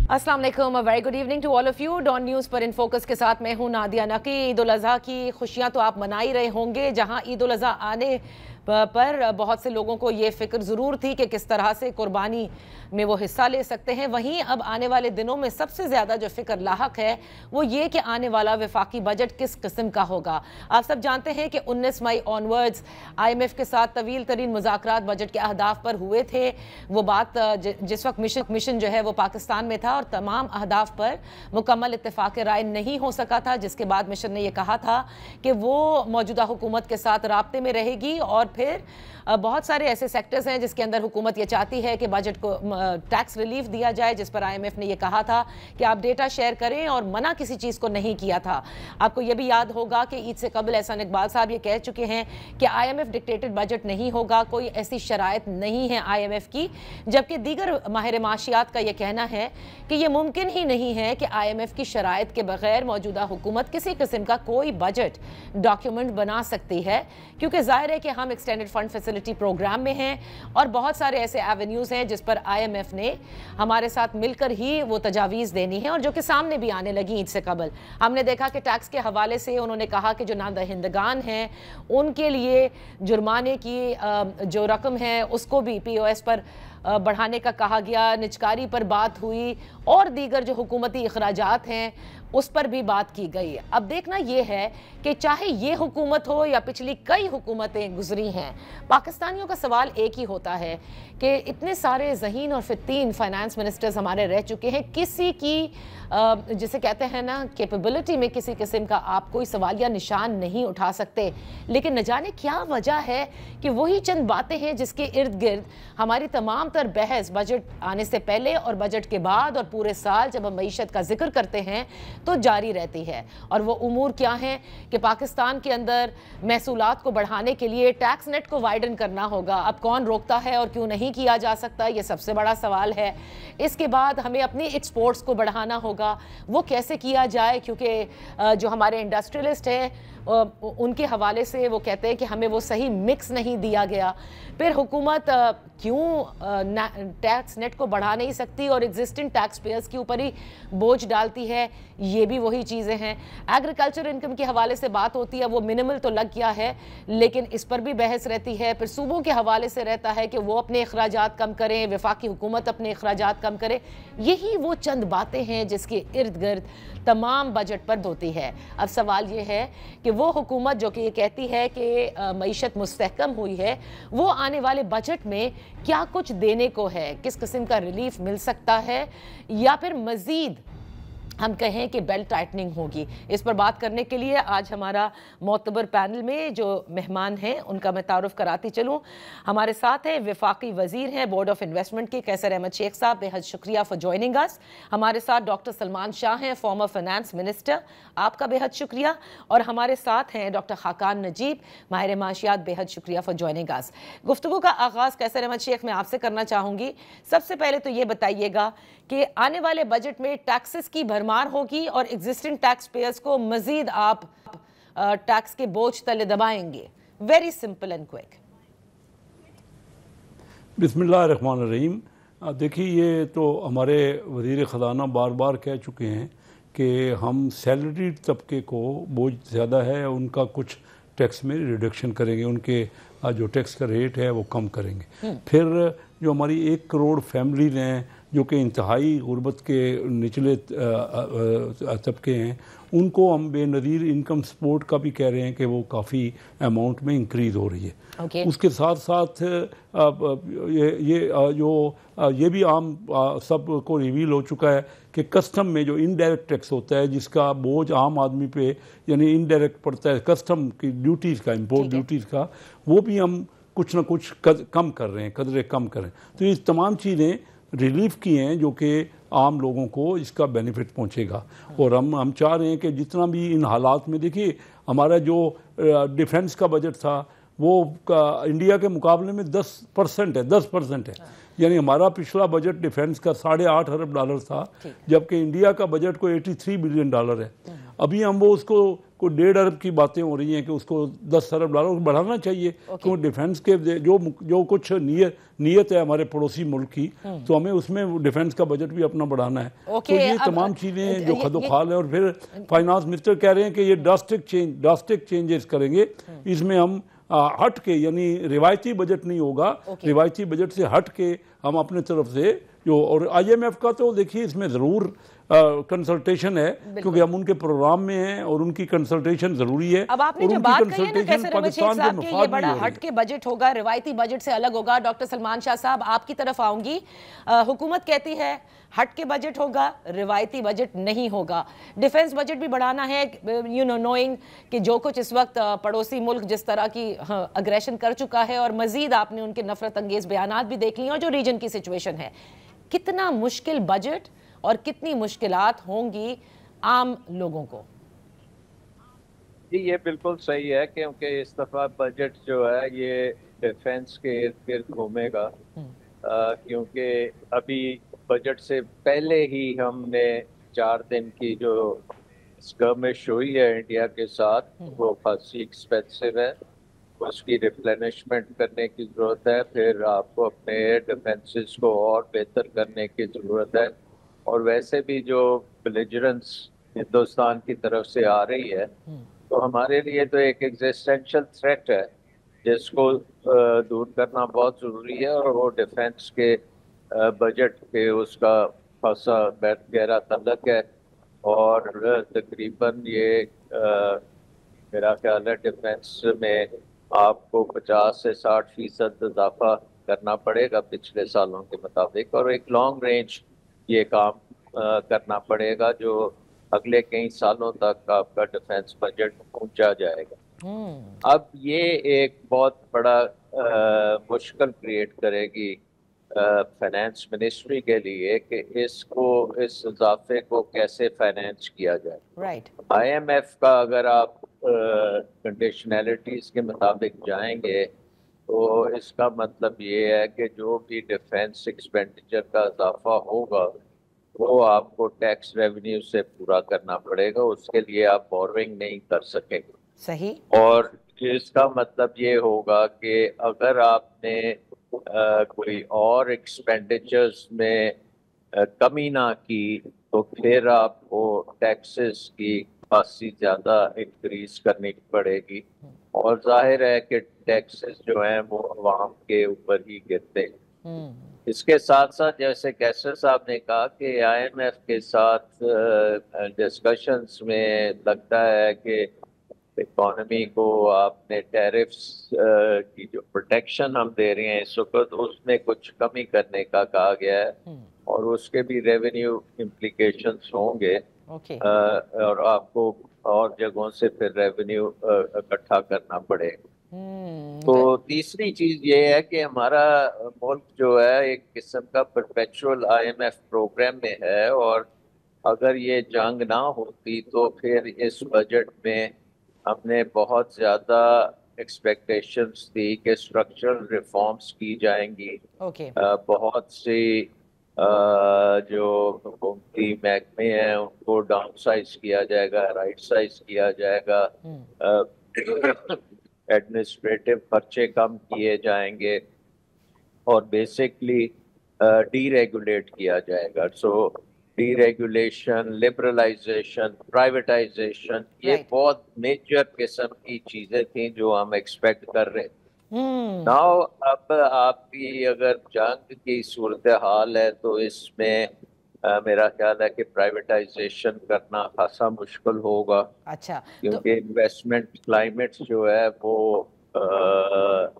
अस्सलाम वालेकुम, very good evening to all of you. Dawn news पर इन फोकस के साथ मैं हूं नादिया नकी। ईद उल अज़हा की खुशियां तो आप मना ही रहे होंगे, जहां ईद उल अज़हा आने पर बहुत से लोगों को ये फिक्र ज़रूर थी कि किस तरह से कुर्बानी में वो हिस्सा ले सकते हैं। वहीं अब आने वाले दिनों में सबसे ज़्यादा जो फिक्र लाहक है वो ये कि आने वाला वफाकी बजट किस किस्म का होगा। आप सब जानते हैं कि 19 मई ऑनवर्ड्स IMF के साथ तवील तरीन मुज़ाकरात बजट के अहदाफ पर हुए थे। वो बात जिस वक्त मिशन जो है वो पाकिस्तान में था और तमाम अहदाफ पर मुकम्मल इत्तेफाक राय नहीं हो सका था, जिसके बाद मिशन ने यह कहा था कि वो मौजूदा हुकूमत के साथ राब्ते में रहेगी। और फिर बहुत सारे ऐसे सेक्टर्स हैं जिसके अंदर हुकूमत ये चाहती है कि बजट को टैक्स रिलीफ दिया जाए, जिस पर IMF ने यह कहा था कि आप डेटा शेयर करें, और मना किसी चीज़ को नहीं किया था। आपको यह भी याद होगा कि ईद से कबल एहसान इकबाल साहब ये कह चुके हैं कि IMF डिक्टेटेड बजट नहीं होगा, कोई ऐसी शराइत नहीं है IMF की, जबकि दीगर माहिर माशियात का यह कहना है कि यह मुमकिन ही नहीं है कि IMF की शराइत के बगैर मौजूदा हुकूमत किसी किस्म का कोई बजट डॉक्यूमेंट बना सकती है, क्योंकि जाहिर है कि हम एक्सटेंडेड फंड फैसिलिटी प्रोग्राम में हैं और बहुत सारे ऐसे एवेन्यूज़ हैं जिस पर IMF ने हमारे साथ मिलकर ही वो तजावीज़ देनी है, और जो कि सामने भी आने लगी। ईद से कबल हमने देखा कि टैक्स के हवाले से उन्होंने कहा कि जो नादहिंदगान हैं उनके लिए जुर्माने की जो रकम है उसको भी POS पर बढ़ाने का कहा गया, निजकारी पर बात हुई और दीगर जो हुकूमती अखराजात हैं उस पर भी बात की गई। अब देखना यह है कि चाहे ये हुकूमत हो या पिछली कई हुकूमतें गुजरी हैं, पाकिस्तानियों का सवाल एक ही होता है कि इतने सारे ज़हीन और फितीन फाइनेंस मिनिस्टर्स हमारे रह चुके हैं, किसी की जिसे कहते हैं ना कैपेबिलिटी में किसी किस्म का आप कोई सवाल या निशान नहीं उठा सकते। लेकिन न जाने क्या वजह है कि वही चंद बातें हैं जिसके इर्द गिर्द हमारी तमाम तर बहस बजट आने से पहले और बजट के बाद और पूरे साल जब हम मईशत का जिक्र करते हैं तो जारी रहती है। और वो उमूर क्या हैं कि पाकिस्तान के अंदर महसूलात को बढ़ाने के लिए टैक्स नेट को वाइडन करना होगा। अब कौन रोकता है और क्यों नहीं किया जा सकता, ये सबसे बड़ा सवाल है। इसके बाद हमें अपनी एक्सपोर्ट्स को बढ़ाना होगा, वो कैसे किया जाए, क्योंकि जो हमारे इंडस्ट्रियलिस्ट हैं उनके हवाले से वो कहते हैं कि हमें वो सही मिक्स नहीं दिया गया। फिर हुकूमत क्यों टैक्स नेट को बढ़ा नहीं सकती और एग्जिस्टिंग टैक्स पेयर्स के ऊपर ही बोझ डालती है, ये भी वही चीज़ें हैं। एग्रीकल्चर इनकम के हवाले से बात होती है, वो मिनिमल तो लग गया है लेकिन इस पर भी बहस रहती है। फिर सूबों के हवाले से रहता है कि वो अपने अखराजात कम करें, वफाकी हुकूमत अपने अखराजात कम करे। यही वो चंद बातें हैं जिसके इर्द गिर्द तमाम बजट पर होती है। अब सवाल ये है कि वो हुकूमत जो कि ये कहती है कि मईशत मुस्तहकम हुई है, वो आने वाले बजट में क्या कुछ देने को है, किस किस्म का रिलीफ मिल सकता है, या फिर मज़ीद हम कहें कि बेल्ट टाइटनिंग होगी। इस पर बात करने के लिए आज हमारा मोतबर पैनल में जो मेहमान हैं उनका मैं तारुफ कराती चलूँ। हमारे साथ हैं वफाकी वजीर हैं बोर्ड ऑफ इन्वेस्टमेंट के कैसर अहमद शेख साहब, बेहद शुक्रिया फॉर ज्वाइनिंग अस। हमारे साथ डॉक्टर सलमान शाह हैं, फॉर्मर फाइनेंस मिनिस्टर, आपका बेहद शुक्रिया। और हमारे साथ हैं डॉक्टर खाकान नजीब, माहिर माशियात, बेहद शुक्रिया फॉर ज्वाइनिंग अस। गुफ्तगू का आगाज़ कैसर अहमद शेख मैं आपसे करना चाहूँगी। सबसे पहले तो ये बताइएगा कि आने वाले बजट में टैक्सेस की भरमार होगी और एग्जिस्टिंग टैक्स पेयर्स को मजीद आप टैक्स के बोझ तले दबाएंगे? Very simple and quick. बिस्मिल्लाहिर्रहमानिर्रहीम। देखिए, ये तो हमारे वज़ीर ख़जाना बार बार कह चुके हैं कि हम सैलरी तबके को बोझ ज़्यादा है, उनका कुछ टैक्स में रिडक्शन करेंगे, उनके जो टैक्स का रेट है वो कम करेंगे। फिर जो हमारी 1 करोड़ फैमिलीज हैं जो कि इंतहाई गुर्बत के निचले तबके हैं, उनको हम बेनज़ीर इनकम सपोर्ट का भी कह रहे हैं कि वो काफ़ी अमाउंट में इंक्रीज़ हो रही है। उसके साथ साथ ये भी आम सब को रिवील हो चुका है कि कस्टम में जो इनडायरेक्ट टैक्स होता है जिसका बोझ आम आदमी पे यानी इनडायरेक्ट पड़ता है, कस्टम की ड्यूटीज़ का, इम्पोर्ट ड्यूटीज़ का, वो भी हम कुछ ना कुछ कम कर रहे हैं, कदरे कम कर रहे हैं। तो ये तमाम चीज़ें रिलीफ की हैं जो कि आम लोगों को इसका बेनिफिट पहुंचेगा। और हम चाह रहे हैं कि जितना भी इन हालात में, देखिए हमारा जो डिफेंस का बजट था वो इंडिया के मुकाबले में 10% है, 10% है। यानी हमारा पिछला बजट डिफेंस का $8.5 अरब था, जबकि इंडिया का बजट को $83 बिलियन है। अभी हम वो उसको कोई 1.5 अरब की बातें हो रही हैं कि उसको 10 अरब डॉलर बढ़ाना चाहिए, क्योंकि डिफेंस के जो कुछ नीयत है हमारे पड़ोसी मुल्क की, तो हमें उसमें डिफेंस का बजट भी अपना बढ़ाना है। तो ये तमाम चीज़ें जो खदोखाल है, और फिर फाइनेंस मिनिस्टर कह रहे हैं कि ये ड्रास्टिक चेंजेस करेंगे, इसमें हम हट के, यानी रिवायती बजट नहीं होगा, रिवायती बजट से हट के हम अपने तरफ से जो, और IMF का तो देखिए इसमें ज़रूर कंसल्टेशन है, क्योंकि हम उनके प्रोग्राम में हैं और उनकी कंसल्टेशन जरूरी है। अब आपने जो बात कही है ना कैसर अहमद शेख साहब कि ये बड़ा हट के बजट होगा, रिवायती बजट से अलग होगा, डॉक्टर सलमान शाह साहब आपकी तरफ आऊंगी। हुकूमत कहती है हट के बजट होगा, रिवायती बजट नहीं होगा, डिफेंस बजट भी बढ़ाना है, नोइंग कि जो कुछ इस वक्त पड़ोसी मुल्क जिस तरह की अग्रेशन कर चुका है, और मजीद आपने उनके नफरत अंगेज बयानात भी देख लिए और जो रीजन की सिचुएशन है। कितना मुश्किल बजट और कितनी मुश्किलात होंगी आम लोगों को? जी ये बिल्कुल सही है, क्योंकि इस दफ़ा बजट जो है ये डिफेंस के इर्द गिर्द घूमेगा, क्योंकि अभी बजट से पहले ही हमने 4 दिन की जो स्कर्मिश हुई है इंडिया के साथ, वो खासी एक्सपेंसिव है, उसकी रिप्लेनिशमेंट करने की ज़रूरत है, फिर आपको अपने एयर डिफेंसेस को और बेहतर करने की ज़रूरत है, और वैसे भी जो बेलिजरेंस हिंदुस्तान की तरफ से आ रही है, तो हमारे लिए तो एक एग्जिस्टेंशियल थ्रेट है जिसको दूर करना बहुत ज़रूरी है, और वो डिफेंस के बजट के उसका खासा गहरा तल्लक है, और तकरीबन ये मेरा ख्याल है डिफेंस में आपको 50 से 60% इजाफा करना पड़ेगा पिछले सालों के मुताबिक, और एक लॉन्ग रेंज ये काम करना पड़ेगा जो अगले कई सालों तक आपका डिफेंस बजट पहुंचा जाएगा। अब ये एक बहुत बड़ा मुश्किल क्रिएट करेगी फाइनेंस मिनिस्ट्री के लिए कि इस इजाफे को कैसे फाइनेंस किया जाए। राइट। IMF का अगर आप कंडीशनैलिटीज के मुताबिक जाएंगे तो इसका मतलब ये है कि जो भी डिफेंस एक्सपेंडिचर का इजाफा होगा वो आपको टैक्स रेवेन्यू से पूरा करना पड़ेगा, उसके लिए आप बोरोइंग नहीं कर सकेंगे। सही। और इसका मतलब ये होगा कि अगर आपने कोई और एक्सपेंडिचर्स में कमी ना की तो फिर आपको टैक्सेस की खासी ज़्यादा इंक्रीज करनी पड़ेगी, और जाहिर है कि टैक्सेस जो हैं वो अवाम के ऊपर ही गिरते हैं। इसके साथ साथ जैसे कैसर साहब ने कहा कि IMF के साथ डिस्कशंस में लगता है कि इकोनॉमी को आपने टैरिफ्स की जो प्रोटेक्शन हम दे रहे हैं इस वक्त उसमें कुछ कमी करने का कहा गया है, और उसके भी रेवेन्यू इम्प्लीकेशंस होंगे। और आपको और जगहों से फिर रेवेन्यू इकट्ठा करना पड़ेगा। तो तीसरी चीज ये है कि हमारा मुल्क जो है एक किस्म का परपेचुअल IMF प्रोग्राम में है, और अगर ये जंग ना होती तो फिर इस बजट में हमने बहुत ज़्यादा एक्सपेक्टेशंस थी कि स्ट्रक्चरल रिफॉर्म्स की जाएंगी। बहुत सी जो हुकूमती महकमे हैं उनको डाउन साइज किया जाएगा, राइट साइज किया जाएगा, एडमिनिस्ट्रेटिव खर्चे कम किए जाएंगे, और बेसिकली डीरेगुलेट किया जाएगा। सो डीरेगुलेशन, लिबरलाइजेशन, प्राइवेटाइजेशन, ये बहुत मेजर किस्म की चीजें थी जो हम एक्सपेक्ट कर रहे थे। नाउ अब आपकी अगर जंग की सूरत हाल है तो इसमें मेरा ख्याल है कि प्राइवेटाइजेशन करना खासा मुश्किल होगा। अच्छा, क्योंकि इन्वेस्टमेंट क्लाइमेट जो है वो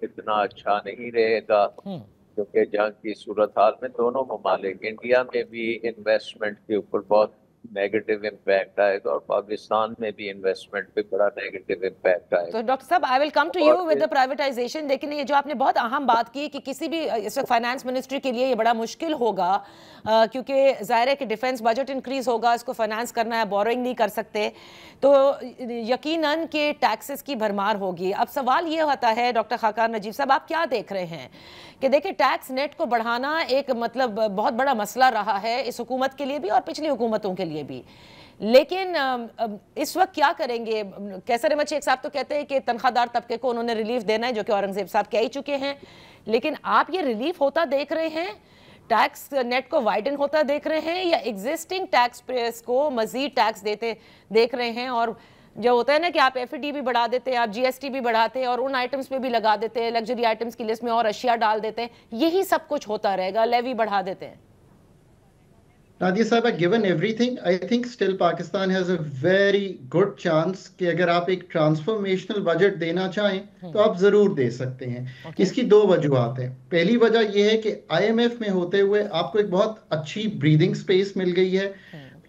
इतना अच्छा नहीं रहेगा, क्योंकि जंग की सूरत हाल में दोनों ममालिक, इंडिया में भी इन्वेस्टमेंट के ऊपर बहुत नेगेटिव इम्पैक्ट आएगा और पाकिस्तान में भी इन्वेस्टमेंट पे बड़ा नेगेटिव इम्पैक्ट आएगा। तो डॉक्टर साहब I will come to you with the privatization, लेकिन ये जो आपने बहुत अहम बात की कि किसी भी इस वक्त फाइनेंस मिनिस्ट्री के लिए ये बड़ा मुश्किल होगा, क्योंकि जाहिर है कि डिफेंस बजट इंक्रीज होगा, इसको फाइनेंस करना है, बोरोइंग नहीं कर सकते, तो यकीनन के टैक्सेस की भरमार होगी। अब सवाल ये होता है डॉक्टर खाकान नजीब साहब, आप क्या देख रहे हैं कि देखिए टैक्स नेट को बढ़ाना एक मतलब बहुत बड़ा मसला रहा है इस हुकूमत के लिए भी और पिछली हुकूमतों के लिए भी, लेकिन इस वक्त क्या करेंगे? कैसर अहमद शेख साहब तो कहते हैं कि तनख्वाहदार तबके को उन्होंने रिलीफ देना है, जो कि औरंगजेब साहब कह ही चुके हैं, लेकिन आप ये रिलीफ होता देख रहे हैं, टैक्स नेट को वाइडन होता देख रहे हैं, या एग्जिस्टिंग टैक्स पेयर्स को मजीद टैक्स देते देख रहे हैं? और जो होता है ना कि आप एफडी भी बढ़ा देते हैं, आप जीएसटी भी बढ़ाते हैं और उन आइटम्स पे भी लगा देते हैं, लग्जरी आइटम्स की लिस्ट में और अशिया डाल देते हैं, यही सब कुछ होता रहेगा, लेवी बढ़ा देते हैं? नादिया साहब, given everything, I think still Pakistan has a very good chance कि अगर आप एक ट्रांसफॉर्मेशनल बजट देना चाहें तो आप जरूर दे सकते हैं। इसकी दो वजूहत हैं। पहली वजह यह है कि आईएमएफ में होते हुए आपको एक बहुत अच्छी ब्रीदिंग स्पेस मिल गई है,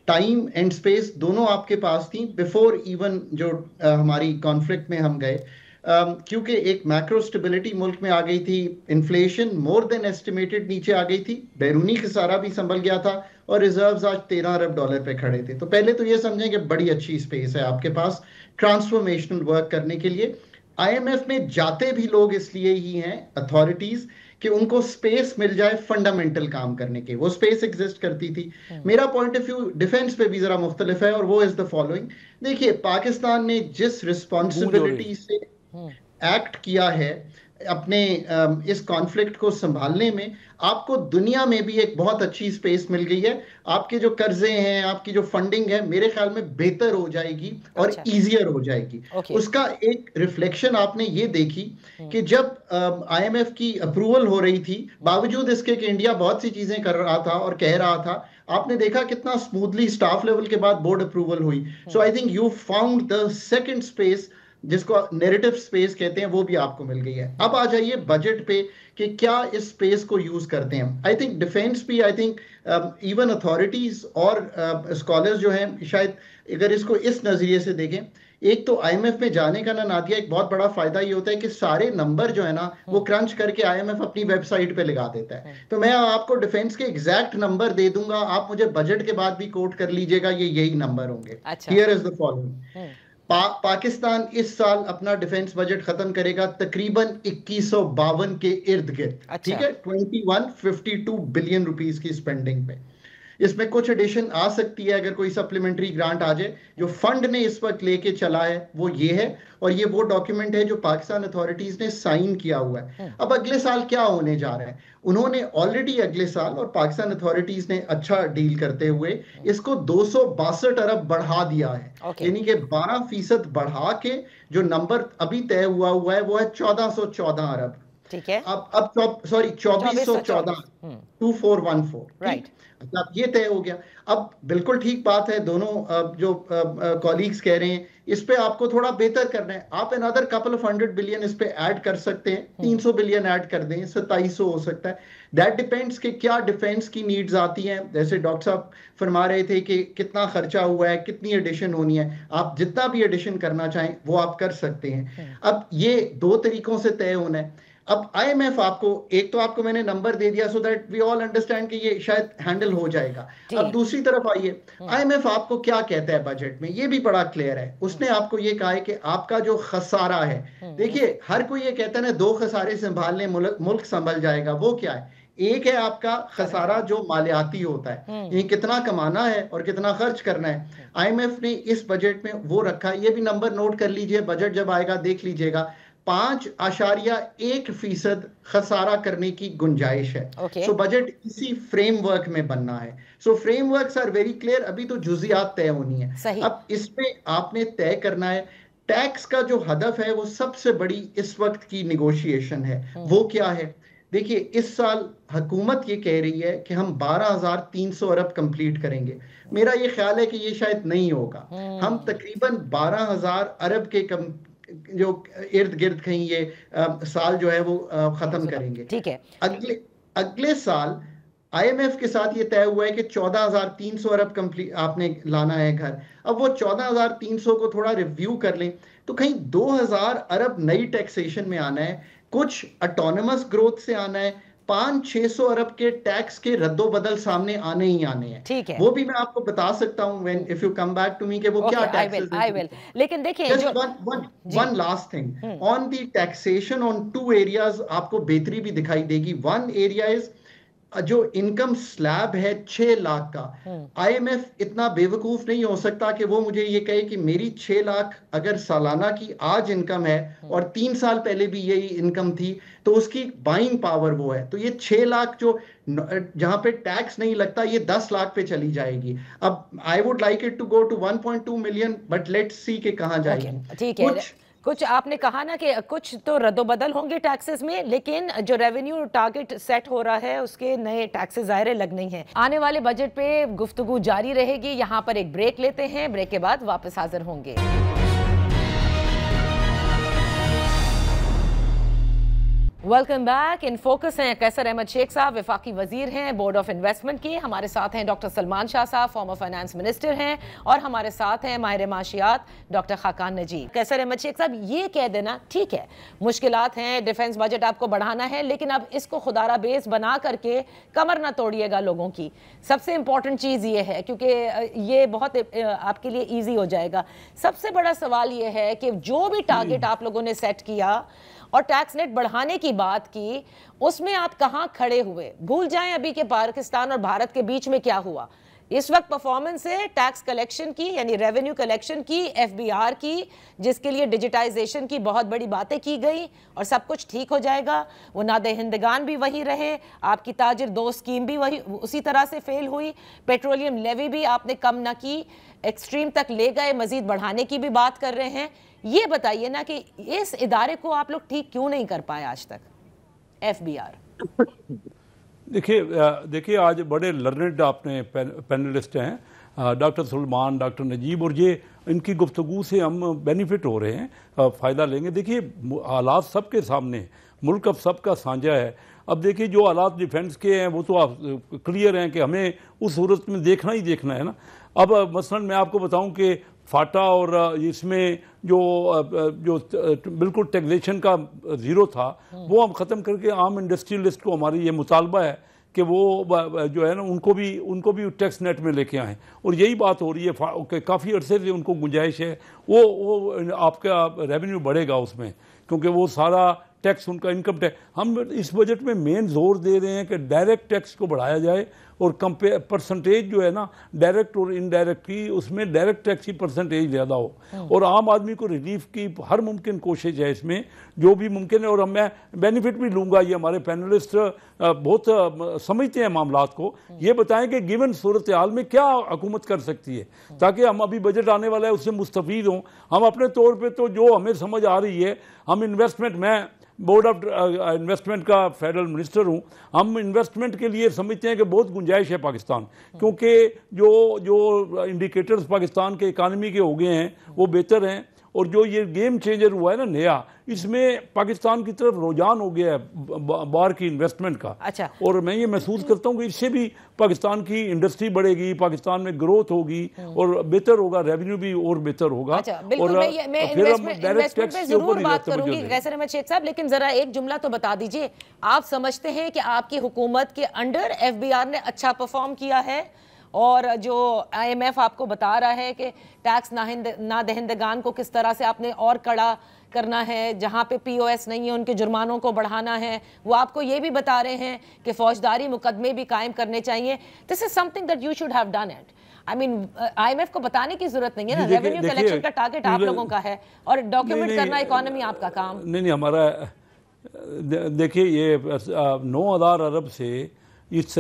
टाइम एंड स्पेस दोनों आपके पास थी बिफोर इवन जो हमारी कॉन्फ्लिक्ट में हम गए, क्योंकि एक मैक्रो स्टेबिलिटी मुल्क में आ गई थी, इन्फ्लेशन मोर देन एस्टिमेटेड नीचे आ गई थी, बैरूनी खसारा भी संभल गया था और रिजर्व्स आज 13 अरब डॉलर पे खड़े थे। तो पहले तो ये समझें कि बड़ी अच्छी स्पेस है आपके पास ट्रांसफॉर्मेशनल वर्क करने के लिए। आईएमएफ में जाते भी लोग इसलिए ही हैं, अथॉरिटीज, कि उनको स्पेस मिल जाए फंडामेंटल काम करने के। वो स्पेस एग्जिस्ट करती थी। मेरा पॉइंट ऑफ व्यू डिफेंस पे भी जरा मुख्तलिफ है और वो इज द फॉलोइंग। देखिए, पाकिस्तान ने जिस रिस्पॉन्सिबिलिटी से एक्ट किया है अपने इस कॉन्फ्लिक्ट को संभालने में, आपको दुनिया में भी एक बहुत अच्छी स्पेस मिल गई है। आपके जो कर्जे हैं, आपकी जो फंडिंग है, मेरे ख्याल में बेहतर हो जाएगी और इजियर हो जाएगी। उसका एक रिफ्लेक्शन आपने ये देखी कि जब आईएमएफ की अप्रूवल हो रही थी, बावजूद इसके कि इंडिया बहुत सी चीजें कर रहा था और कह रहा था, आपने देखा कितना स्मूथली स्टाफ लेवल के बाद बोर्ड अप्रूवल हुई। So I think you found the second space, जिसको नैरेटिव स्पेस कहते हैं, वो भी आपको मिल गई है। अब आ जाइए बजट पे कि क्या इस स्पेस को यूज करते हैं। आई थिंक डिफेंस भी, आई थिंक इवन अथॉरिटीज और स्कॉलर्स जो हैं, शायद अगर इसको इस नजरिए से देखें, एक तो आईएमएफ में जाने का ना नादिया एक बहुत बड़ा फायदा ये होता है कि सारे नंबर जो है ना वो क्रंच करके आईएमएफ अपनी वेबसाइट पे लगा देता है। तो मैं आपको डिफेंस के एग्जैक्ट नंबर दे दूंगा, आप मुझे बजट के बाद भी कोट कर लीजिएगा, ये यही नंबर होंगे। Here is the following. Pakistan इस साल अपना डिफेंस बजट खत्म करेगा तकरीबन 2152 के इर्द गिर्द, ठीक है, 2152 बिलियन रुपीस की स्पेंडिंग पे। इसमें कुछ एडिशन आ सकती है अगर कोई सप्लीमेंट्री ग्रांट आ जाए। जो फंड ने इस वक्त लेके चला है वो ये है, और ये वो डॉक्यूमेंट है जो पाकिस्तान अथॉरिटीज ने साइन किया हुआ है। अब अगले साल क्या होने जा रहा है, उन्होंने ऑलरेडी अगले साल, और पाकिस्तान अथॉरिटीज ने अच्छा डील करते हुए इसको 262 अरब बढ़ा दिया है, यानी कि 12% बढ़ा के जो नंबर अभी तय हुआ है वो है 1414 अरब। ठीक है, अब सॉरी 2414, 2414, राइट। अब ये तय हो गया। अब बिल्कुल ठीक बात है, दोनों जो कॉलीग्स कह रहे हैं, इस पे आपको थोड़ा बेहतर करना है। आप अनदर कपल ऑफ 100 बिलियन इस पे ऐड कर सकते हैं, 300 बिलियन ऐड कर दें, 2700 हो सकता है। दैट डिपेंड्स कि क्या डिफेंस की नीड्स आती हैं। जैसे डॉक्टर साहब फरमा रहे थे कि कितना खर्चा हुआ है, कितनी एडिशन होनी है, आप जितना भी एडिशन करना चाहें वो आप कर सकते हैं। अब ये दो तरीकों से तय होना है। अब आईएमएफ आपको, एक तो आपको मैंने नंबर दे दिया so that we all understand कि ये शायद हैंडल हो जाएगा। अब दूसरी तरफ आइए, आईएमएफ आपको क्या कहता है बजट में, ये भी बड़ा क्लियर है। उसने आपको ये कहा है कि आपका जो खसारा है, देखिए हर कोई ये कहता है ना 2 खसारे संभालने मुल्क संभल जाएगा, वो क्या है? एक है आपका खसारा जो मालियाती होता है, ये कितना कमाना है और कितना खर्च करना है। आईएमएफ ने इस बजट में वो रखा है, ये भी नंबर नोट कर लीजिए, बजट जब आएगा देख लीजिएगा, 5.1% खसारा करने की गुंजाइश है। सो बजट इसी फ्रेमवर्क में बनना है। सो फ्रेमवर्क्स आर वेरी क्लियर, अभी तो जुजियात तय होनी है। अब इसमें आपने तय करना है टैक्स का जो हदफ है, वो सबसे बड़ी इस वक्त की निगोशिएशन है, वो क्या है? देखिए, इस साल हुकूमत ये कह रही है कि हम 12,300 अरब कंप्लीट करेंगे। मेरा ये ख्याल है कि ये शायद नहीं होगा। हम तकरीबन 12,000 अरब के जो इर्द गिर्द कहीं ये साल जो है वो खत्म करेंगे। ठीक है, अगले साल आईएमएफ के साथ ये तय हुआ है कि 14,300 अरब कंप्लीट आपने लाना है घर। अब वो 14,300 को थोड़ा रिव्यू कर लें तो कहीं 2,000 अरब नई टैक्सेशन में आना है, कुछ ऑटोनमस ग्रोथ से आना है, 500-600 अरब के टैक्स के रद्दोबदल सामने आने ही आने हैं। ठीक है, वो भी मैं आपको बता सकता हूं when if you come back to me कि वो क्या टैक्सेस आई विल। लेकिन देखिए, one last thing on the taxation on 2 areas आपको बेहतरी भी दिखाई देगी। वन एरिया इज जो इनकम स्लैब है 6 लाख का, आईएमएफ इतना बेवकूफ नहीं हो सकता कि वो मुझे ये कहे कि मेरी 6 लाख अगर सालाना की आज इनकम है और 3 साल पहले भी यही इनकम थी, तो उसकी बाइंग पावर वो है, तो ये 6 लाख जो जहां पे टैक्स नहीं लगता ये 10 लाख पे चली जाएगी। अब I would like it to go to 1.2 million, but let's see कि कहां जाएगी। ठीक है, कुछ आपने कहा ना कि कुछ तो रद्दोबदल होंगे टैक्सेस में, लेकिन जो रेवेन्यू टारगेट सेट हो रहा है उसके नए टैक्सेस ज़ाहिर लगने हैं। आने वाले बजट पे गुफ्तगू जारी रहेगी। यहाँ पर एक ब्रेक लेते हैं, ब्रेक के बाद वापस हाजिर होंगे। Welcome back. इन फोकस हैं कैसर अहमद शेख साहब, वफाकी वजीर हैं बोर्ड ऑफ इन्वेस्टमेंट के। हमारे साथ हैं डॉक्टर सलमान शाह साहब, फॉर्मर फाइनेंस मिनिस्टर हैं, और हमारे साथ हैं माहिर माशियात डॉक्टर खाकान नजीब। कैसर अहमद शेख साहब, ये कह देना ठीक है, मुश्किलात हैं, डिफेंस बजट आपको बढ़ाना है, लेकिन अब इसको खुदारा बेस बना करके कमर ना तोड़िएगा लोगों की। सबसे इंपॉर्टेंट चीज़ ये है, क्योंकि ये बहुत आपके लिए ईजी हो जाएगा। सबसे बड़ा सवाल ये है कि जो भी टारगेट आप लोगों ने सेट किया और टैक्स नेट बढ़ाने की बात की, उसमें आप कहां खड़े हुए? भूल जाएं अभी के पाकिस्तान और भारत के बीच में क्या हुआ। इस वक्त परफॉर्मेंस है टैक्स कलेक्शन की, यानी रेवेन्यू कलेक्शन की, एफबीआर की, जिसके लिए डिजिटाइजेशन की बहुत बड़ी बातें की गई और सब कुछ ठीक हो जाएगा। वो नादहिंदगान भी वही रहे, आपकी ताजिर दो स्कीम भी वही उसी तरह से फेल हुई, पेट्रोलियम लेवी भी आपने कम ना की, एक्सट्रीम तक ले गए, मजीद बढ़ाने की भी बात कर रहे हैं। ये बताइए ना कि इस इदारे को आप लोग ठीक क्यों नहीं कर पाए आज तक, एफबीआर? देखिए आज बड़े लर्नेड आपने पैनलिस्ट हैं, डॉक्टर सलमान, डॉक्टर नजीब, और ये इनकी गुफ्तगू से हम बेनिफिट हो रहे हैं, फ़ायदा लेंगे। देखिए हालात सबके सामने, मुल्क अब सबका साझा है। अब देखिए जो हालात डिफेंस के हैं वो तो आप क्लियर हैं कि हमें उस सूरत में देखना ही देखना है ना। अब मसलन मैं आपको बताऊं कि फाटा और इसमें जो बिल्कुल टैक्सेशन का ज़ीरो था वो हम ख़त्म करके आम इंडस्ट्रियलिस्ट को हमारी ये मुतालबा है कि वो जो है ना उनको भी टैक्स नेट में लेके आएँ, और यही बात हो रही है कि काफ़ी अरसे से उनको गुंजाइश है, वो आपका रेवेन्यू बढ़ेगा उसमें, क्योंकि वो सारा टैक्स उनका इनकम टैक्स। हम इस बजट में मेन जोर दे रहे हैं कि डायरेक्ट टैक्स को बढ़ाया जाए, और परसेंटेज जो है ना डायरेक्ट और इनडायरेक्ट की, उसमें डायरेक्ट टैक्स की परसेंटेज ज़्यादा हो, और आम आदमी को रिलीफ की हर मुमकिन कोशिश है इसमें जो भी मुमकिन है। और मैं बेनिफिट भी लूँगा, ये हमारे पैनलिस्ट बहुत समझते हैं मामलात को, ये बताएं कि गिवन सूरत हाल में क्या हुकूमत कर सकती है, ताकि हम अभी बजट आने वाला है उससे मुस्तफीद हों। हम अपने तौर पर तो जो हमें समझ आ रही है, हम इन्वेस्टमेंट, मैं बोर्ड ऑफ इन्वेस्टमेंट का फेडरल मिनिस्टर हूँ, हम इन्वेस्टमेंट के लिए समझते हैं कि बहुत गुंजाइश है पाकिस्तान, क्योंकि जो इंडिकेटर्स पाकिस्तान के इकानमी के हो गए हैं वो बेहतर हैं, और जो ये गेम चेंजर हुआ है ना नया, इसमें पाकिस्तान की तरफ रुझान हो गया है बाहर की इन्वेस्टमेंट का। अच्छा। और मैं ये महसूस करता हूँ कि इससे भी पाकिस्तान की इंडस्ट्री बढ़ेगी, पाकिस्तान में ग्रोथ होगी और बेहतर होगा, रेवेन्यू भी और बेहतर होगा। अच्छा, बिल्कुल, मैं इन्वेस्टमेंट पे जरूर बात करूंगी कैसर अहमद शेख साहब, लेकिन जरा एक जुमला तो बता दीजिए, आप समझते हैं कि आपकी हुकूमत के अंडर एफबीआर ने अच्छा परफॉर्म किया है, और जो आईएमएफ आपको बता रहा है कि टैक्स नादहिंदगान को किस तरह से आपने और कड़ा करना है, जहां पे पीओएस नहीं है उनके जुर्मानों को बढ़ाना है, वो आपको ये भी बता रहे हैं कि फौजदारी मुकदमे भी कायम करने चाहिए। This is something that you should have done it. I mean IMF को बताने की जरूरत नहीं है ना, रेवेन्यू कलेक्शन का टारगेट आप लोगों का है, और डॉक्यूमेंट करना इकोनॉमी आपका काम। नहीं, हमारा देखिए ये 9,000 अरब से इस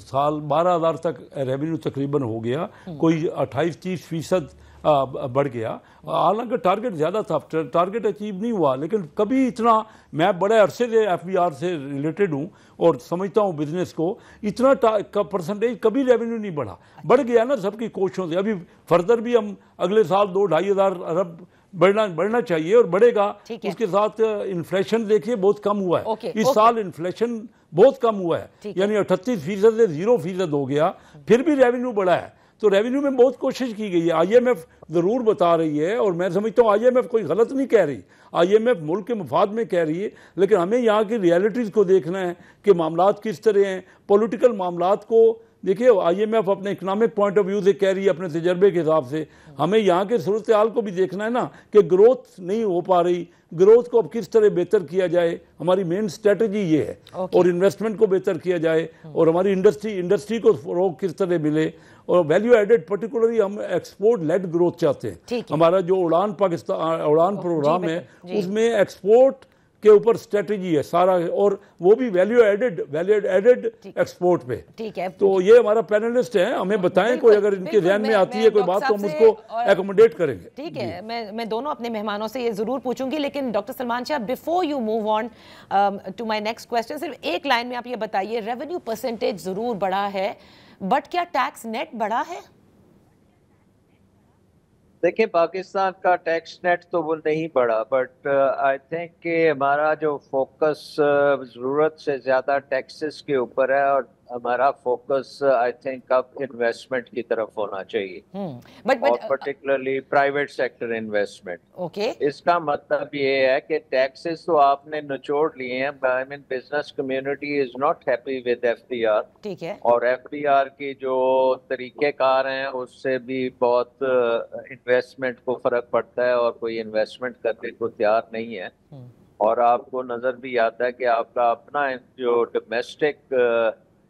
साल 12,000 तक रेवेन्यू तकरीबन हो गया, कोई 28-30% बढ़ गया। हालांकि टारगेट ज़्यादा था, टारगेट अचीव नहीं हुआ, लेकिन कभी इतना, मैं बड़े अरसे से एफबीआर से रिलेटेड हूँ और समझता हूँ बिजनेस को, इतना परसेंटेज कभी रेवेन्यू नहीं बढ़ा। बढ़ गया ना सबकी कोशिशों से, अभी फर्दर भी हम अगले साल 2-2.5 हज़ार अरब बढ़ना चाहिए और बढ़ेगा। उसके साथ इन्फ्लेशन देखिए बहुत कम हुआ है, इस साल इन्फ्लेशन बहुत कम हुआ है, यानी 38% से 0% हो गया, फिर भी रेवेन्यू बढ़ा है। तो रेवेन्यू में बहुत कोशिश की गई है, आईएमएफ ज़रूर बता रही है, और मैं समझता हूँ आईएमएफ कोई गलत नहीं कह रही, आईएमएफ मुल्क के मफाद में कह रही है, लेकिन हमें यहाँ की रियलिटीज़ को देखना है कि मामलात किस तरह हैं। पॉलिटिकल मामलात को देखिए IMF अपने इकोनॉमिक पॉइंट ऑफ व्यू से कह रही है, अपने तजर्बे के हिसाब से हमें यहाँ के सूरत हाल को भी देखना है ना कि ग्रोथ नहीं हो पा रही, ग्रोथ को अब किस तरह बेहतर किया जाए, हमारी मेन स्ट्रेटजी ये है। और इन्वेस्टमेंट को बेहतर किया जाए और हमारी इंडस्ट्री को फरोग किस तरह मिले और वैल्यू एडेड, पर्टिकुलरली हम एक्सपोर्ट लेड ग्रोथ चाहते हैं। हमारा जो उड़ान प्रोग्राम है उसमें एक्सपोर्ट के ऊपर स्ट्रेटजी है सारा, और वो भी वैल्यू एडेड एक्सपोर्ट पे। ठीक है, तो ये हमारा पैनलिस्ट है, हमें बताएं कोई अगर इनके ध्यान में आती है कोई बात तो हम उसको एकोमोडेट करेंगे। ठीक है, मैं दोनों अपने मेहमानों से ये जरूर पूछूंगी, लेकिन doctor Salman Shah, before you move on to my next question, सिर्फ एक लाइन में आप ये बताइए, रेवेन्यू परसेंटेज जरूर बढ़ा है, बट क्या टैक्स नेट बढ़ा है? देखिए, पाकिस्तान का टैक्स नेट तो वो नहीं बढ़ा, बट आई थिंक कि हमारा जो फोकस ज़रूरत से ज़्यादा टैक्सेस के ऊपर है और हमारा फोकस आई थिंक अब इन्वेस्टमेंट की तरफ होना चाहिए, और particularly private sector investment. Okay, इसका मतलब ये है कि टैक्सेस तो आपने निचोड़ लिए हैं। I mean business community is not happy with FDR। ठीक है, और FDR की जो तरीक़ेकार हैं उससे भी बहुत इन्वेस्टमेंट को फर्क पड़ता है और कोई इन्वेस्टमेंट करने को तैयार नहीं है। और आपको नजर भी आता है कि आपका अपना जो डोमेस्टिक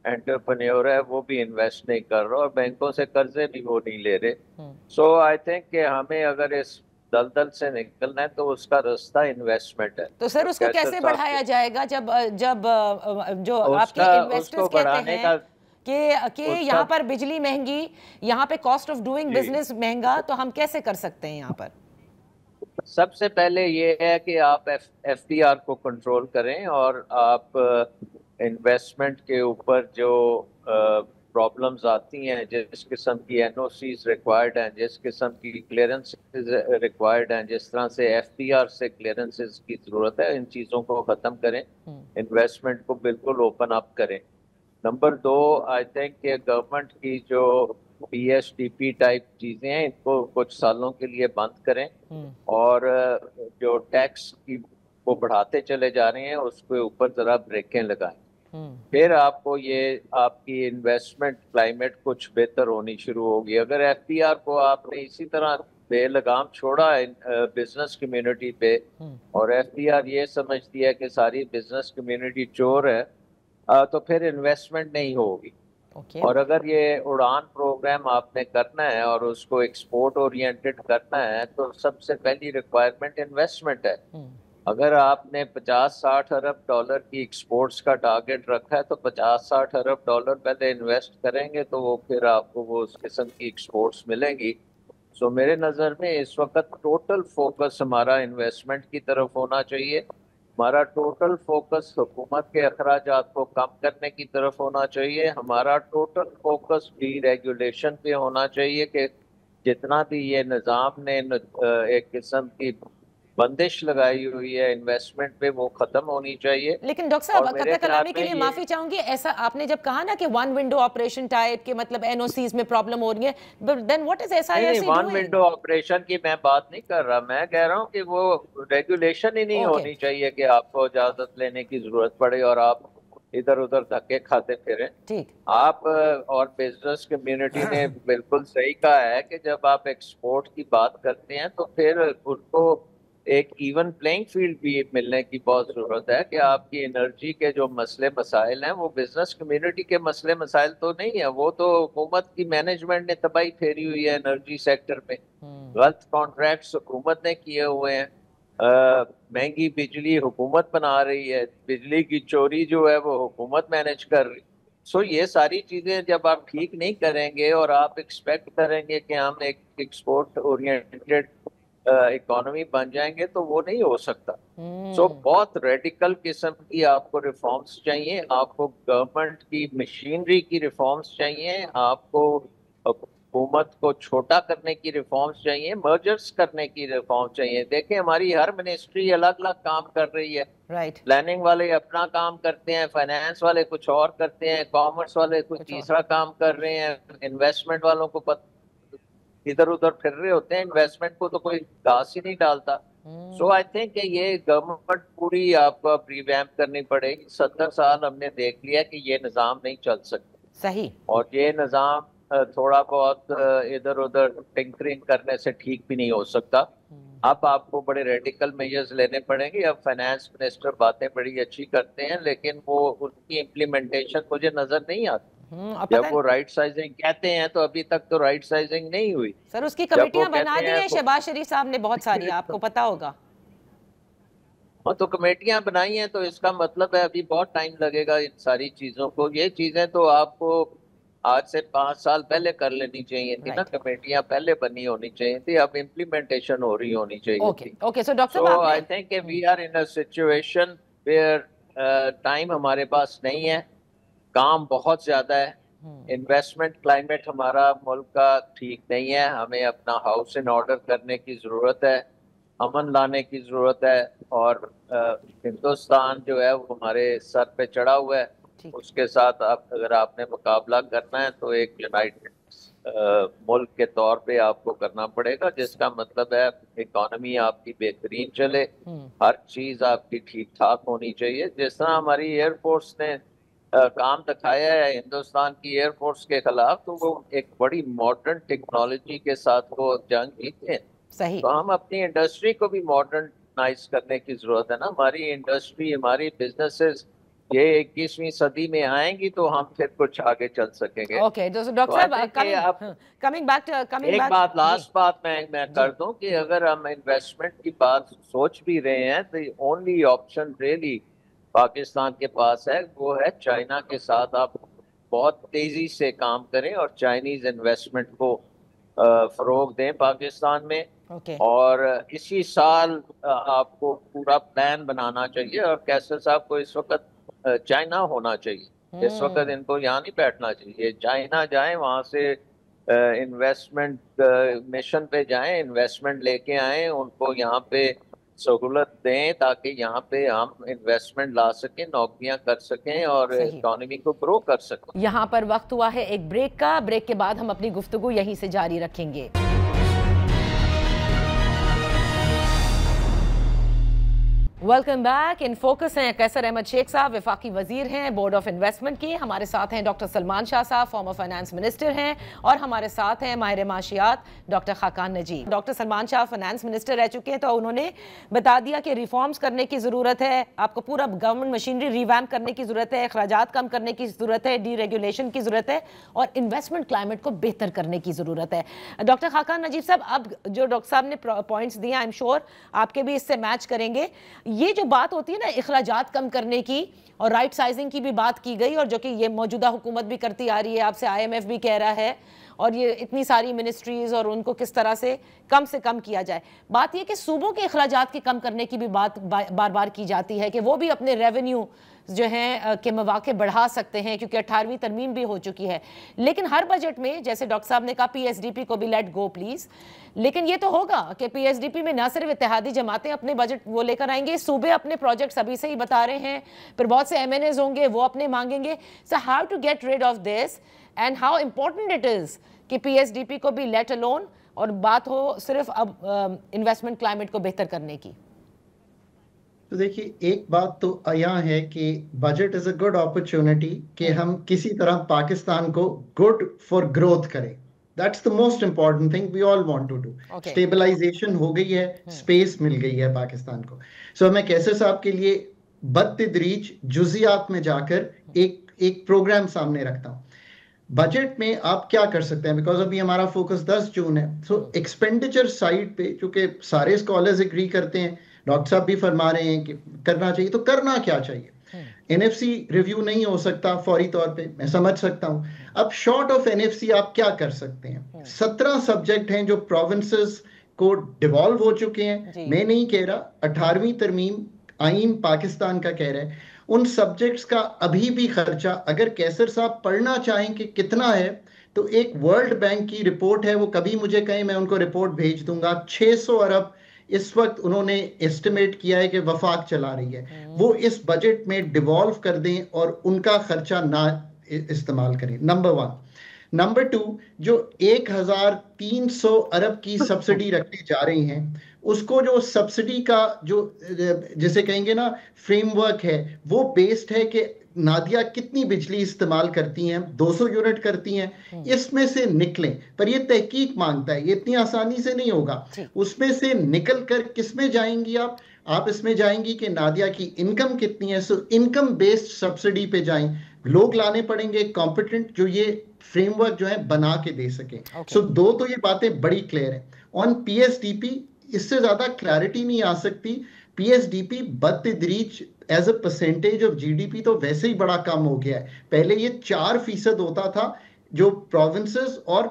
एंटरप्रेन्योर है वो भी इन्वेस्ट नहीं कर रहा और बैंकों से कर्जे भी वो नहीं ले रहे। सो आई थिंक कि हमें अगर इस दलदल से निकलना है तो उसका रास्ता इन्वेस्टमेंट है। तो सर उसको कैसे बढ़ाया जाएगा जब जो आपके इन्वेस्टर्स कहते हैं कि यहाँ पर बिजली महंगी, यहाँ पे कॉस्ट ऑफ डूइंग बिजनेस महंगा, तो हम कैसे कर सकते हैं यहाँ पर? सबसे पहले ये है कि आप FDR को कंट्रोल करें और आप इन्वेस्टमेंट के ऊपर जो प्रॉब्लम्स आती हैं, जिस किस्म की NOCs रिक्वायर्ड हैं, जिस किस्म की क्लियरेंसेस रिक्वायर्ड हैं, जिस तरह से FDR से क्लियरेंसेस की ज़रूरत है, इन चीज़ों को ख़त्म करें, इन्वेस्टमेंट को बिल्कुल ओपन अप करें। नंबर 2, आई थिंक कि गवर्नमेंट की जो PSDP टाइप चीज़ें हैं इनको कुछ सालों के लिए बंद करें और जो टैक्स की वो बढ़ाते चले जा रहे हैं उसके ऊपर ज़रा ब्रेकें लगाएं। फिर आपको ये आपकी इन्वेस्टमेंट क्लाइमेट कुछ बेहतर होनी शुरू होगी। अगर FDR को आपने इसी तरह बेलगाम छोड़ा बिजनेस कम्युनिटी पे और FDR ये समझती है कि सारी बिजनेस कम्युनिटी चोर है, तो फिर इन्वेस्टमेंट नहीं होगी। और अगर ये उड़ान प्रोग्राम आपने करना है और उसको एक्सपोर्ट ओरिएंटेड करना है तो सबसे पहली रिक्वायरमेंट इन्वेस्टमेंट है। अगर आपने 50-60 अरब डॉलर की एक्सपोर्ट्स का टारगेट रखा है तो 50-60 अरब डॉलर पहले इन्वेस्ट करेंगे तो वो फिर आपको वो उस किस्म की एक्सपोर्ट्स मिलेंगी। सो मेरे नज़र में इस वक्त टोटल फोकस हमारा इन्वेस्टमेंट की तरफ होना चाहिए। हमारा टोटल फोकस हुकूमत के अखराजात को कम करने की तरफ होना चाहिए। हमारा टोटल फोकस डीरेगुलेशन पे होना चाहिए कि जितना भी ये निज़ाम ने एक किस्म की बंदिश लगाई हुई है इन्वेस्टमेंट पे वो खत्म होनी चाहिए। लेकिन डॉक्टर साहब, कतई कलामी के लिए माफी चाहूंगी, ऐसा आपने जब कहा ना कि वन विंडो ऑपरेशन टाइप के मतलब NOCs में प्रॉब्लम हो रही है, then what is SIRC one window operation की मैं बात नहीं कर रहा, मैं कह रहा हूँ कि वो रेगुलेशन ही नहीं होनी चाहिए कि आपको इजाजत लेने की जरूरत पड़े और आप इधर उधर धक्के खाते फिरें। ठीक, आप और बिजनेस कम्युनिटी ने बिल्कुल सही कहा है कि जब आप एक्सपोर्ट की बात करते हैं तो फिर उनको एक इवन प्लेइंग फील्ड भी मिलने की बहुत ज़रूरत है कि आपकी एनर्जी के जो मसले मसाइल हैं वो बिजनेस कम्युनिटी के मसले मसाइल तो नहीं है, वो तो हुकूमत की मैनेजमेंट ने तबाही फेरी हुई है एनर्जी सेक्टर में। गलत कॉन्ट्रैक्ट्स हुकूमत ने किए हुए हैं, महंगी बिजली हुकूमत बना रही है, बिजली की चोरी जो है वो हुकूमत मैनेज कर रही। सो ये सारी चीज़ें जब आप ठीक नहीं करेंगे और आप एक्सपेक्ट करेंगे कि हम एक एक्सपोर्ट ओरिएंटेड इकोनॉमी बन जाएंगे तो वो नहीं हो सकता। सो बहुत रेडिकल किस्म की आपको रिफॉर्म्स चाहिए, आपको गवर्नमेंट की मशीनरी की रिफॉर्म्स चाहिए, आपको हुकूमत को छोटा करने की रिफॉर्म्स चाहिए, मर्जर्स करने की रिफॉर्म चाहिए। देखें हमारी हर मिनिस्ट्री अलग अलग काम कर रही है। प्लानिंग वाले अपना काम करते हैं, फाइनेंस वाले कुछ और करते हैं, कॉमर्स वाले कुछ तीसरा काम कर रहे हैं, इन्वेस्टमेंट वालों को इधर उधर फिर रहे होते हैं, इन्वेस्टमेंट को तो कोई घास ही नहीं डालता। सो आई थिंक ये गवर्नमेंट पूरी आपको रिवैम्प करनी पड़ेगी। 70 साल हमने देख लिया कि ये निज़ाम नहीं चल सकता। सही। और ये निज़ाम थोड़ा बहुत इधर उधर टिंकरिंग करने से ठीक भी नहीं हो सकता। अब आपको बड़े रेडिकल मेजर्स लेने पड़ेंगे। अब फाइनेंस मिनिस्टर बातें बड़ी अच्छी करते हैं, लेकिन वो उनकी इम्प्लीमेंटेशन मुझे नजर नहीं आती। और जब पता वो राइट साइजिंग कहते हैं तो अभी तक तो राइट साइजिंग नहीं हुई। सर, उसकी जब वो कमेटियां बना कहते दी हैं हैं शहबाज शरीफ साहब ने बहुत सारी, आपको पता होगा। हाँ, तो कमेटियां बनाई हैं तो इसका मतलब है अभी बहुत टाइम लगेगा इन सारी चीजों को। ये चीजें तो आपको आज से 5 साल पहले कर लेनी चाहिए थी ना। राइट। कमेटियां पहले बनी होनी चाहिए थी, अब इम्प्लीमेंटेशन हो रही होनी चाहिए ओके थी। ओके, सो डॉक्टर सो साहब आई आपने think we are in a situation where time हमारे पास नहीं है, काम बहुत ज्यादा है। इन्वेस्टमेंट क्लाइमेट हमारा मुल्क का ठीक नहीं है। हमें अपना हाउस इन ऑर्डर करने की जरूरत है, अमन लाने की जरूरत है। और हिंदुस्तान जो है वो हमारे सर पे चढ़ा हुआ है। ठीक। उसके साथ आप अगर आपने मुकाबला करना है तो एक यूनाइटेड मुल्क के तौर पे आपको करना पड़ेगा, जिसका मतलब है इकोनॉमी आपकी बेहतरीन चले, हर चीज आपकी ठीक ठाक होनी चाहिए। जिस तरह हमारी एयरफोर्स ने काम दिखाया है हिंदुस्तान की एयरफोर्स के खिलाफ, तो वो एक बड़ी मॉडर्न टेक्नोलॉजी के साथ वो जंग जीते हैं। सही। तो हम अपनी इंडस्ट्री को भी मॉडर्नाइज करने की जरूरत है ना। हमारी इंडस्ट्री, हमारी बिजनेसेस ये 21वीं सदी में आएंगी तो हम फिर कुछ आगे चल सकेंगे। ओके, तो तो डॉक्टर आई साहब थिंक आप कमिंग बैक एक बात, लास्ट बात मैं कर दूं कि अगर हम इन्वेस्टमेंट की बात सोच भी रहे हैं तो ओनली ऑप्शन रियली पाकिस्तान के पास है वो है चाइना के साथ आप बहुत तेजी से काम करें और चाइनीज इन्वेस्टमेंट को फरोग दें पाकिस्तान में। ओके। और इसी साल आपको पूरा प्लान बनाना चाहिए। और कैसर साहब को इस वक्त चाइना होना चाहिए, इस वक्त इनको यहाँ नहीं बैठना चाहिए। चाइना जाएं, वहां से इन्वेस्टमेंट मिशन पे जाएं, इन्वेस्टमेंट लेके आए, उनको यहाँ पे सहूलत दें ताकि यहाँ पे हम इन्वेस्टमेंट ला सकें, नौकरियां कर सकें और सही। इकोनॉमी को ग्रो कर सकें। यहाँ पर वक्त हुआ है एक ब्रेक का। ब्रेक के बाद हम अपनी गुफ्तगू यहीं से जारी रखेंगे। Welcome back. इन फोकस हैं कैसर अहमद शेख साहब, वफाकी वजीर हैं बोर्ड ऑफ इन्वेस्टमेंट के। हमारे साथ हैं डॉक्टर सलमान शाह साहब, फॉर्मर फाइनेंस मिनिस्टर हैं। और हमारे साथ हैं माहिर माशियात doctor Khaqan Najib. Doctor Salman Shah finance minister रह चुके हैं, तो उन्होंने बता दिया कि रिफॉर्म्स करने की ज़रूरत है, आपको पूरा गवर्नमेंट मशीनरी रिवैम्प करने की ज़रूरत है, अखराजात कम करने की ज़रूरत है, डी रेगुलेशन की ज़रूरत है और इन्वेस्टमेंट क्लाइमेट को बेहतर करने की ज़रूरत है। डॉक्टर खाकान नजीब साहब, अब जो डॉक्टर साहब ने पॉइंट्स दिए, आई एम श्योर आपके भी इससे मैच करेंगे। ये जो बात होती है ना अखराजात कम करने की और राइट साइजिंग की भी बात की गई, और जो कि ये मौजूदा हुकूमत भी करती आ रही है, आपसे IMF भी कह रहा है, और ये इतनी सारी मिनिस्ट्रीज और उनको किस तरह से कम किया जाए। बात ये कि सूबों के अखराजात के कम करने की भी बात बार बार की जाती है कि वो भी अपने रेवेन्यू जो हैं के मौके बढ़ा सकते हैं, क्योंकि 18वीं तरमीम भी हो चुकी है। लेकिन हर बजट में, जैसे डॉक्टर साहब ने कहा, PSDP को भी लेट गो प्लीज। लेकिन ये तो होगा कि PSDP में ना सिर्फ इत्तेहादी जमातें अपने बजट वो लेकर आएंगे, सूबे अपने प्रोजेक्ट्स अभी से ही बता रहे हैं, फिर बहुत से MNAs होंगे वो अपने मांगेंगे। So how to get rid of this and how important it is कि PSDP को भी लेट अलोन और बात हो सिर्फ अब इन्वेस्टमेंट क्लाइमेट को बेहतर करने की। तो देखिए, एक बात तो यहाँ है कि budget is a good opportunity कि हम किसी तरह पाकिस्तान को गुड फॉर ग्रोथ करें। That's the most important thing we all want to do. Stabilization हो गई है, स्पेस मिल गई है पाकिस्तान को। सो मैं कैसर साहब के लिए बत्तदरीज जुजियात में जाकर एक प्रोग्राम सामने रखता हूँ। बजट में आप क्या कर सकते हैं, बिकॉज अभी हमारा फोकस 10 जून है। सो एक्सपेंडिचर साइड पे, चूंकि सारे स्कॉलर्स एग्री करते हैं, डॉक्टर साहब भी फरमा रहे हैं कि करना चाहिए, तो करना क्या चाहिए। NFC रिव्यू नहीं हो सकता फौरी तौर पे, मैं समझ सकता हूं। अब शॉर्ट ऑफ NFC आप क्या कर सकते हैं। 17 सब्जेक्ट हैं जो प्रोविंसेस को डिवॉल्व हो चुके हैं। मैं नहीं कह रहा, 18वीं तरमीम आईन पाकिस्तान का कह रहा है, उन सब्जेक्ट्स का अभी भी खर्चा अगर कैसर साहब पढ़ना चाहें कि कितना है, तो एक वर्ल्ड बैंक की रिपोर्ट है, वो कभी मुझे कहें मैं उनको रिपोर्ट भेज दूंगा। 600 अरब इस वक्त उन्होंने एस्टिमेट किया है कि वफाक चला रही है, वो इस बजट में डिवॉल्व कर दें और उनका खर्चा ना इस्तेमाल करें। नंबर 1। नंबर 2, जो 1300 अरब की सब्सिडी रखने जा रही हैं, उसको जो सब्सिडी का जो जिसे कहेंगे ना फ्रेमवर्क है, वो बेस्ड है कि नादिया कितनी बिजली इस्तेमाल करती हैं, 200 यूनिट करती हैं, इसमें से निकलें। पर ये तहकीक मांगता है, ये इतनी आसानी से नहीं होगा। उसमें से निकल कर किस में जाएंगी आप इसमें जाएंगी कि नादिया की इनकम कितनी है, सो इनकम बेस्ड सब्सिडी पे जाएं। लोग लाने पड़ेंगे कॉम्पिटेंट, जो ये फ्रेमवर्क जो है बना के दे सके। सो दो तो ये बातें बड़ी क्लियर है। ऑन पीएसडीपी इससे ज्यादा क्लैरिटी नहीं आ सकती। पीएसडीपी बतदरीज as a percentage of GDP तो वैसे ही बड़ा कम हो गया है। पहले ये 4% होता था जो प्रोविंसेस और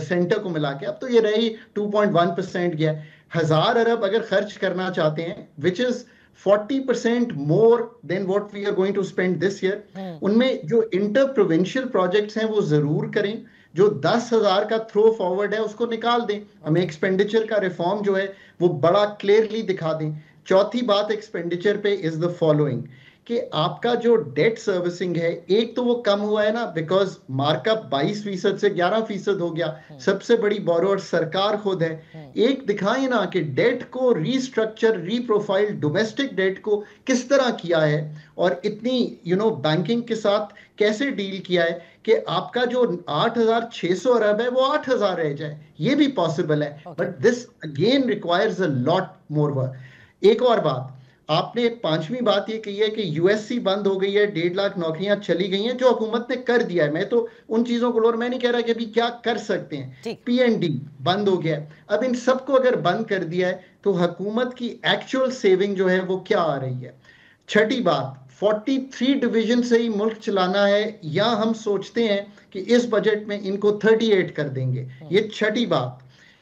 सेंटर को मिला के, अब तो ये रही 2.1% गया। 1000 अरब अगर खर्च करना चाहते हैं, which is 40% more than what we are going to spend this year, उनमें जो इंटर प्रोविंशियल प्रोजेक्ट्स हैं वो जरूर करें। जो 10,000 का थ्रो फॉरवर्ड है उसको निकाल दें। हमें एक्सपेंडिचर का रिफॉर्म जो है वो बड़ा क्लियरली दिखा दें। चौथी बात एक्सपेंडिचर पे इज द फॉलोइंग, कि आपका जो डेट सर्विसिंग है, एक तो वो कम हुआ है ना, बिकॉज मार्कअप 22% से 11% हो गया। सबसे बड़ी बोरोअर सरकार खुद है। एक दिखाए ना कि डेट को रीस्ट्रक्चर, रीप्रोफाइल, डोमेस्टिक डेट को किस तरह किया है और इतनी बैंकिंग के साथ कैसे डील किया है कि आपका जो 8,600 अरब है वो 8,000 रह जाए। ये भी पॉसिबल है, but this again requires a lot more work. एक और बात, आपने पांचवी बात ये कही है कि यूएससी बंद हो गई है, 1.5 लाख नौकरियां चली गई हैं, जो हुकूमत ने कर दिया है। मैं तो उन चीजों को मैं नहीं कह रहा कि अभी क्या कर सकते हैं। पीएनडी बंद हो गया है। अब इन सबको अगर बंद कर दिया है तो हुकूमत की एक्चुअल सेविंग जो है वो क्या आ रही है। छठी बात, 43 डिवीजन से ही मुल्क चलाना है, या हम सोचते हैं कि इस बजट में इनको 38 कर देंगे। ये छठी बात।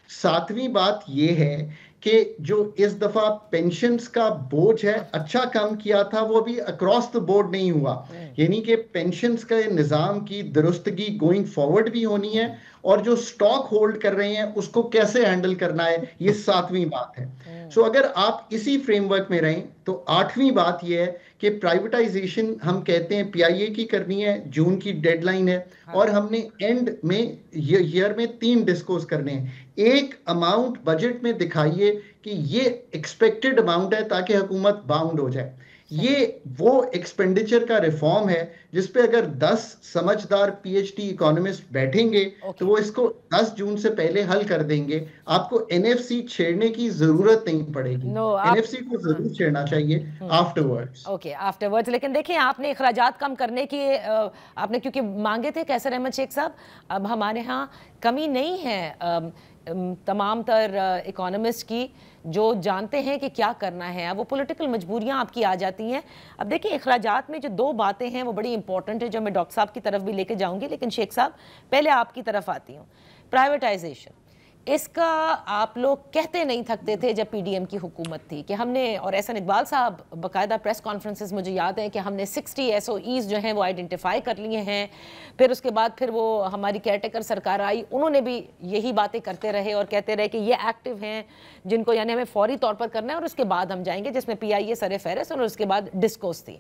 सातवीं बात ये है कि जो इस दफा पेंशन्स का बोझ है अच्छा कम किया था, वो भी अक्रॉस द बोर्ड नहीं हुआ। यानी कि पेंशन्स के निज़ाम की दुरुस्तगी गोइंग फॉरवर्ड भी होनी है, और जो स्टॉक होल्ड कर रहे हैं उसको कैसे हैंडल करना है, ये सातवीं बात है। सो अगर आप इसी फ्रेमवर्क में रहें तो आठवीं बात यह है कि प्राइवेटाइजेशन हम कहते हैं पीआईए की करनी है, जून की डेडलाइन है, और हमने एंड में ईयर में 3 डिस्कोर्स करने हैं। एक अमाउंट बजट में दिखाइए कि ये एक्सपेक्टेड अमाउंट है ताकि हुकूमत बाउंड हो जाए। ये वो एक्सपेंडिचर का रिफॉर्म है जिस पे अगर 10 समझदार पीएचडी इकोनॉमिस्ट बैठेंगे तो वो इसको 10 जून से पहले हल कर देंगे। आपको एनएफसी छेड़ने की जरूरत नहीं पड़ेगी। एनएफसी को जरूर छेड़ना चाहिए आफ्टरवर्ड्स। Okay, afterwards. लेकिन देखिए, आपने अखराजात कम करने की आपने क्योंकि मांगे थे कैसर अहमद शेख साहब, अब हमारे यहाँ कमी नहीं है तमाम तर इकोनॉमिस्ट की जो जानते हैं कि क्या करना है। अब वो पॉलिटिकल मजबूरियां आपकी आ जाती हैं। अब देखिए, अखराजात में जो 2 बातें हैं वो बड़ी इंपॉर्टेंट है, जो मैं डॉक्टर साहब की तरफ भी लेके जाऊंगी, लेकिन शेख साहब पहले आपकी तरफ आती हूँ। प्राइवेटाइजेशन, इसका आप लोग कहते नहीं थकते थे जब पीडीएम की हुकूमत थी कि हमने, और एहसन इकबाल साहब बाकायदा प्रेस कॉन्फ्रेंसेस मुझे याद है कि हमने 60 एसओईज जो हैं वो आइडेंटिफाई कर लिए हैं। फिर उसके बाद फिर वो हमारी केयरटेकर सरकार आई, उन्होंने भी यही बातें करते रहे और कहते रहे कि ये एक्टिव हैं जिनको यानी हमें फौरी तौर पर करना है और उसके बाद हम जाएंगे, जिसमें पीआईए सर फहरिस्त और उसके बाद डिस्कोस थी।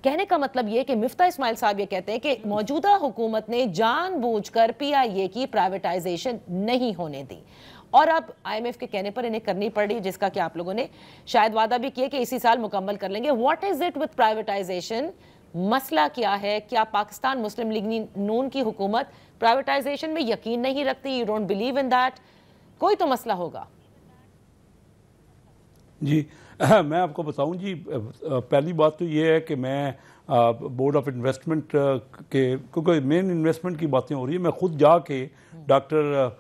कहने का मतलब ये कि मिफ्ता इस्माइल साहब ये कहते हैं कि मौजूदा हुकूमत ने जानबूझकर पीआईए की प्राइवेटाइजेशन नहीं होने दी, और अब आईएमएफ के कहने पर इन्हें करनी पड़ी, जिसका कि आप लोगों ने शायद वादा भी किया कि इसी साल मुकम्मल कर लेंगे। What is it with privatisation? मसला क्या है? क्या पाकिस्तान मुस्लिम लीग नून की हुकूमत प्राइवेटाइजेशन में यकीन नहीं रखती? You don't believe in that? कोई तो मसला होगा। जी मैं आपको बताऊं जी, पहली बात तो ये है कि मैं बोर्ड ऑफ इन्वेस्टमेंट के, क्योंकि मेन इन्वेस्टमेंट की बातें हो रही है, मैं खुद जाके डॉक्टर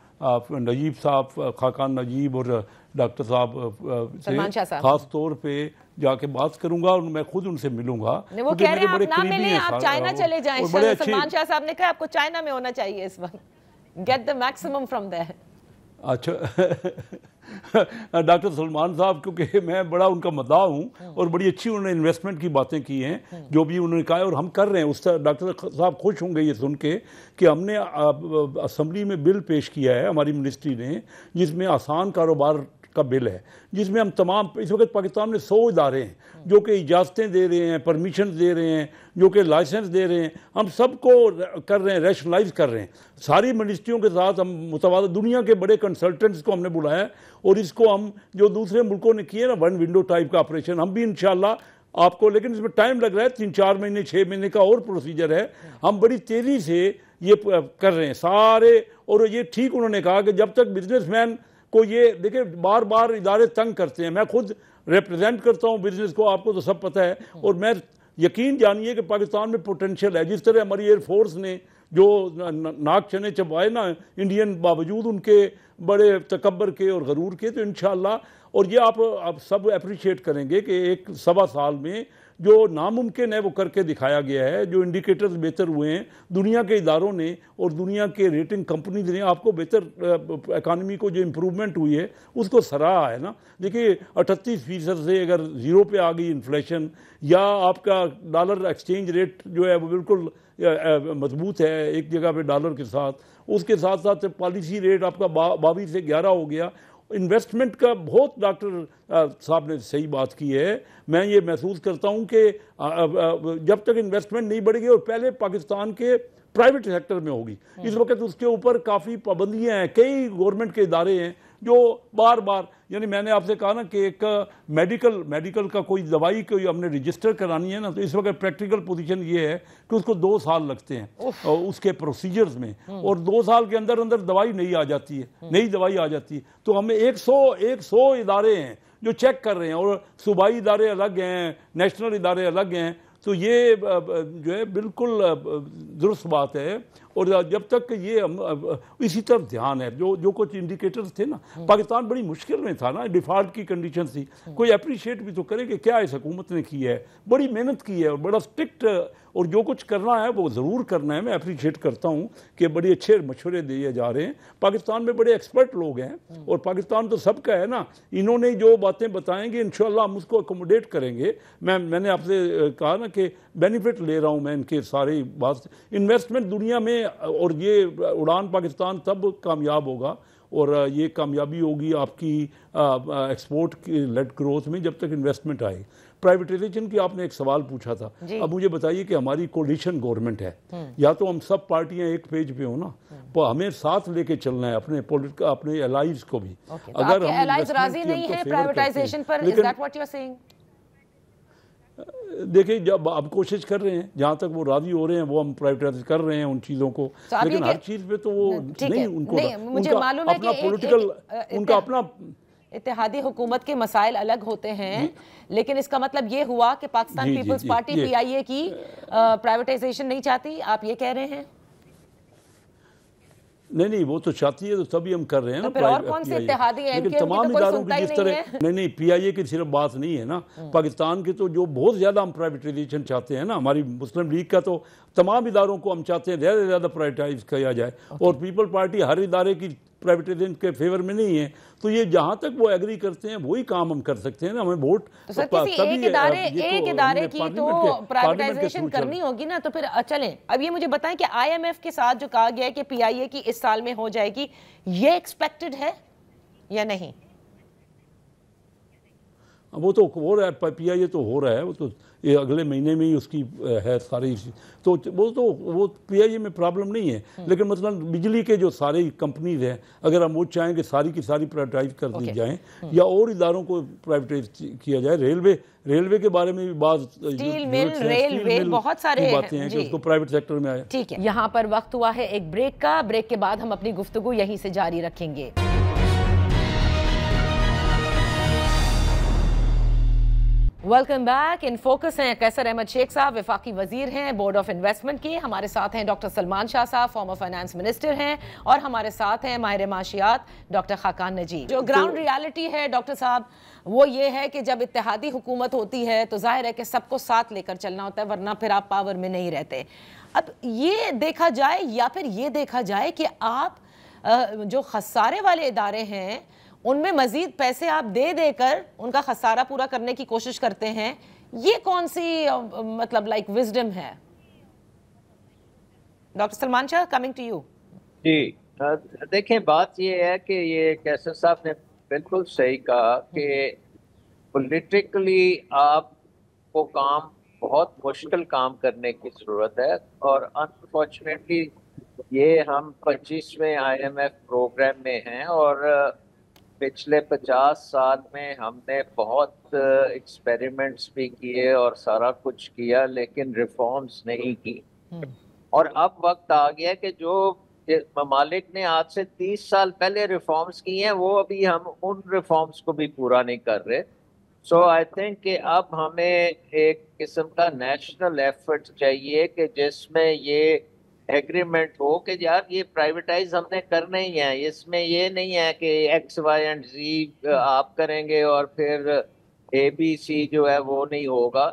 नजीब साहब, खाकान नजीब और डॉक्टर साहब से खास तौर पे जाके बात करूंगा और मैं खुद उनसे मिलूंगा। वो कह रहे हैं आप ना मिलें, आप चाइना चले जाएं। सलमान शाह साहब ने कहा आपको चाइना में होना चाहिए इस वक्त, get the maximum from there. अच्छा डॉक्टर सलमान साहब, क्योंकि मैं बड़ा उनका मदाह हूँ और बड़ी अच्छी उन्होंने इन्वेस्टमेंट की बातें की हैं, जो भी उन्होंने कहा है और हम कर रहे हैं। उस डॉक्टर साहब खुश होंगे ये सुन के कि हमने असेंबली में बिल पेश किया है हमारी मिनिस्ट्री ने, जिसमें आसान कारोबार का बिल है, जिसमें हम तमाम, इस वक्त पाकिस्तान में 100 इदारे हैं जो कि इजाज़तें दे रहे हैं, परमिशन दे रहे हैं, जो कि लाइसेंस दे रहे हैं, हम सबको कर रहे हैं, रैशनलाइज कर रहे हैं। सारी मिनिस्ट्रियों के साथ हम मुतवाज़ा दुनिया के बड़े कंसल्टेंट्स को हमने बुलाया और इसको हम जो दूसरे मुल्कों ने किए ना वन विंडो टाइप का ऑपरेशन, हम भी इंशाल्लाह आपको, लेकिन इसमें टाइम लग रहा है, 3-4 महीने 6 महीने का और प्रोसीजर है। हम बड़ी तेज़ी से ये कर रहे हैं सारे, और ये ठीक उन्होंने कहा कि जब तक बिजनेसमैन को ये देखिए बार बार इदारे तंग करते हैं, मैं खुद रिप्रेजेंट करता हूँ बिजनेस को, आपको तो सब पता है, और मैं यकीन जानिए कि पाकिस्तान में पोटेंशियल है। जिस तरह हमारी एयरफोर्स ने जो नाक चने चबाए ना इंडियन, बावजूद उनके बड़े तकब्बर के और गरूर के, तो इंशाल्लाह, और ये आप सब अप्रिशिएट करेंगे कि 1-1.25 साल में जो नामुमकिन है वो करके दिखाया गया है। जो इंडिकेटर्स बेहतर हुए हैं दुनिया के इदारों ने और दुनिया के रेटिंग कंपनीज ने, आपको बेहतर इकानमी को जो इम्प्रूवमेंट हुई है उसको सराहा है ना। देखिए 38% से अगर 0 पे आ गई इन्फ्लेशन, या आपका डॉलर एक्सचेंज रेट जो है वो बिल्कुल मजबूत है एक जगह पे डॉलर के साथ, उसके साथ साथ पॉलिसी रेट आपका 22 से 11 हो गया। इन्वेस्टमेंट का बहुत डॉक्टर साहब ने सही बात की है। मैं ये महसूस करता हूँ कि जब तक इन्वेस्टमेंट नहीं बढ़ेगी, और पहले पाकिस्तान के प्राइवेट सेक्टर में होगी, इस वक्त उसके ऊपर काफ़ी पाबंदियाँ हैं। कई गवर्नमेंट के इदारे हैं जो बार बार, यानी मैंने आपसे कहा ना कि एक मेडिकल का कोई दवाई कोई हमने रजिस्टर करानी है ना, तो इस वक्त प्रैक्टिकल पोजीशन ये है कि उसको 2 साल लगते हैं उसके प्रोसीजर्स में, और 2 साल के अंदर अंदर दवाई नहीं आ जाती है, नई दवाई आ जाती है। तो हमें 100 इदारे हैं जो चेक कर रहे हैं, और सूबाई इदारे अलग हैं, नेशनल इदारे अलग हैं। तो ये जो है बिल्कुल दुरुस्त बात है, और जब तक ये इसी तरफ ध्यान है, जो कुछ इंडिकेटर्स थे ना, पाकिस्तान बड़ी मुश्किल में था ना, डिफॉल्ट की कंडीशन थी, कोई अप्रिशिएट भी तो करे कि क्या इस हुकूमत ने की है, बड़ी मेहनत की है और बड़ा स्ट्रिक्ट, और जो कुछ करना है वो ज़रूर करना है। मैं अप्रिशिएट करता हूँ कि बड़े अच्छे मशवरे दिए जा रहे हैं। पाकिस्तान में बड़े एक्सपर्ट लोग हैं, और पाकिस्तान तो सबका है ना, इन्होंने जो बातें बताएंगे इंशाल्लाह हम उसको अकोमोडेट करेंगे। मैंने आपसे कहा ना कि बेनिफिट ले रहा हूँ मैं इनके सारी बात, इन्वेस्टमेंट दुनिया में, और ये उड़ान पाकिस्तान तब कामयाब होगा, और ये कामयाबी होगी आपकी एक्सपोर्ट की लेड ग्रोथ में जब तक इन्वेस्टमेंट आए। प्राइवेटाइजेशन की आपने एक सवाल पूछा था, अब मुझे बताइए कि हमारी कोलिशन गवर्नमेंट है, या तो हम सब पार्टियां एक पेज पे हो ना, तो हमें साथ लेके चलना है अपने पॉलिटिकल, अपने एलाइज को भी। अगर हम एलाइज राजी नहीं है प्राइवेटाइजेशन पर, is that what you are saying? देखिए, जब आप कोशिश कर रहे हैं, जहाँ तक वो राजी हो रहे हैं वो हम प्राइवेटाइज कर रहे हैं उन चीज़ों को, लेकिन हर चीज़ पे तो वो नहीं, उनको मुझे मालूम है अपना पॉलिटिकल, उनका अपना इत्तेहादी हुकूमत के मसाइल अलग होते हैं, लेकिन इसका मतलब ये हुआ कि पाकिस्तान पीपल्स पार्टी PIA की प्राइवेटाइजेशन नहीं चाहती, आप ये कह रहे हैं? नहीं, वो तो चाहती है, तो तभी हम कर रहे हैं ना। फिर और कौन से इत्तेहादी हैं? लेकिन तमाम इदारों की जिस तरह, नहीं PIA की सिर्फ बात नहीं है ना, पाकिस्तान के तो जो बहुत ज़्यादा हम प्राइवेटाइजेशन चाहते हैं ना, हमारी मुस्लिम लीग का तो तमाम इदारों को हम चाहते हैं ज़्यादा से ज़्यादा प्राइवेटाइज किया जाए, और पीपल पार्टी हर इदारे की प्राइवेटाइजेशन के फेवर में नहीं है। तो ये जहां तक वो एग्री करते हैं वही काम हम कर सकते हैं ना, हमें वोट तो एक इदारे की तो प्राइवेटाइजेशन करनी होगी ना। तो फिर चलें, अब ये मुझे बताएं कि IMF के साथ जो कहा गया है कि PIA की इस साल में हो जाएगी, ये एक्सपेक्टेड है या नहीं? वो तो हो रहा है, PIA तो हो रहा है, वो तो ये अगले महीने में ही उसकी है सारी, तो वो PIA में प्रॉब्लम नहीं है। लेकिन मतलब बिजली के जो सारे कंपनीज हैं, अगर हम वो चाहें कि सारी की सारी प्राइवेटाइज कर दी जाएं, या और इदारों को प्राइवेटाइज किया जाए, रेलवे के बारे में भी बात, स्टील मिल, रेलवे, बहुत सारे बातें हैं कि उसको प्राइवेट सेक्टर में आए। ठीक है, यहाँ पर वक्त हुआ है एक ब्रेक का। ब्रेक के बाद हम अपनी गुफ्तगू यहीं से जारी रखेंगे। Welcome back. इन फोकस हैं कैसर अहमद शेख साहब, वफाकी वजीर हैं बोर्ड ऑफ इन्वेस्टमेंट के। हमारे साथ हैं डॉक्टर सलमान शाह साहब, फॉर्मर फाइनेंस मिनिस्टर हैं, और हमारे साथ हैं माहिर माशियात डॉक्टर खाकान नजीब। जो ग्राउंड रियलिटी है डॉक्टर साहब, वो ये है कि जब इत्तेहादी हुकूमत होती है तो जाहिर है कि सबको साथ लेकर चलना होता है, वरना फिर आप पावर में नहीं रहते। अब ये देखा जाए, या फिर ये देखा जाए कि आप जो खसारे वाले इदारे हैं उनमें मजीद पैसे आप दे देकर उनका खसारा पूरा करने की कोशिश करते हैं, ये कौन सी मतलब विजडम है? Doctor Salman Shah, coming to you. जी, देखें, बात ये है कि ये कैसर साहब ने बिल्कुल सही कहा कि पॉलिटिकली आपको काम बहुत मुश्किल काम करने की जरूरत है, और अनफॉर्चुनेटली ये हम 25वें IMF प्रोग्राम में हैं, और पिछले 50 साल में हमने बहुत एक्सपेरिमेंट्स भी किए और सारा कुछ किया, लेकिन रिफॉर्म्स नहीं की। और अब वक्त आ गया कि जो ममालिक ने आज से 30 साल पहले रिफॉर्म्स की हैं, वो अभी हम उन रिफॉर्म्स को भी पूरा नहीं कर रहे। सो आई थिंक कि अब हमें एक किस्म का नेशनल एफर्ट चाहिए कि जिसमें ये एग्रीमेंट हो कि यार ये प्राइवेटाइज हमने करना ही है। इसमें ये नहीं है कि X, Y एंड Z आप करेंगे और फिर ABC जो है वो नहीं होगा।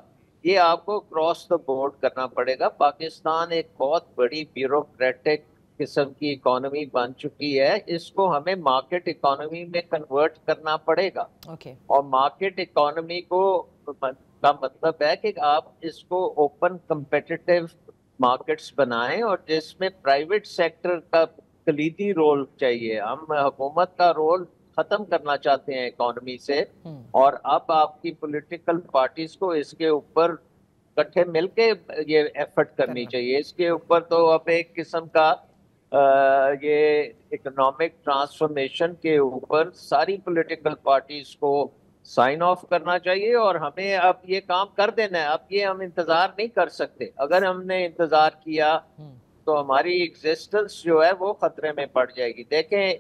ये आपको क्रॉस द बोर्ड करना पड़ेगा। पाकिस्तान एक बहुत बड़ी ब्यूरोक्रेटिक किस्म की इकोनॉमी बन चुकी है, इसको हमें मार्केट इकोनॉमी में कन्वर्ट करना पड़ेगा। और मार्केट इकोनॉमी को का मतलब है कि आप इसको ओपन कम्पिटिटिव मार्केट्स बनाएं, और जिसमें प्राइवेट सेक्टर का कलीदी रोल चाहिए। हम हुकूमत का रोल खत्म करना चाहते हैं इकोनॉमी से, और अब आपकी पॉलिटिकल पार्टीज को इसके ऊपर इकट्ठे मिलके ये एफर्ट करनी चाहिए। इसके ऊपर तो अब एक किस्म का ये इकोनॉमिक ट्रांसफॉर्मेशन के ऊपर सारी पॉलिटिकल पार्टीज को साइन ऑफ करना चाहिए, और हमें अब ये काम कर देना है। अब ये हम इंतजार नहीं कर सकते। अगर हमने इंतजार किया तो हमारी एग्जिस्टेंस जो है वो खतरे में पड़ जाएगी। देखें,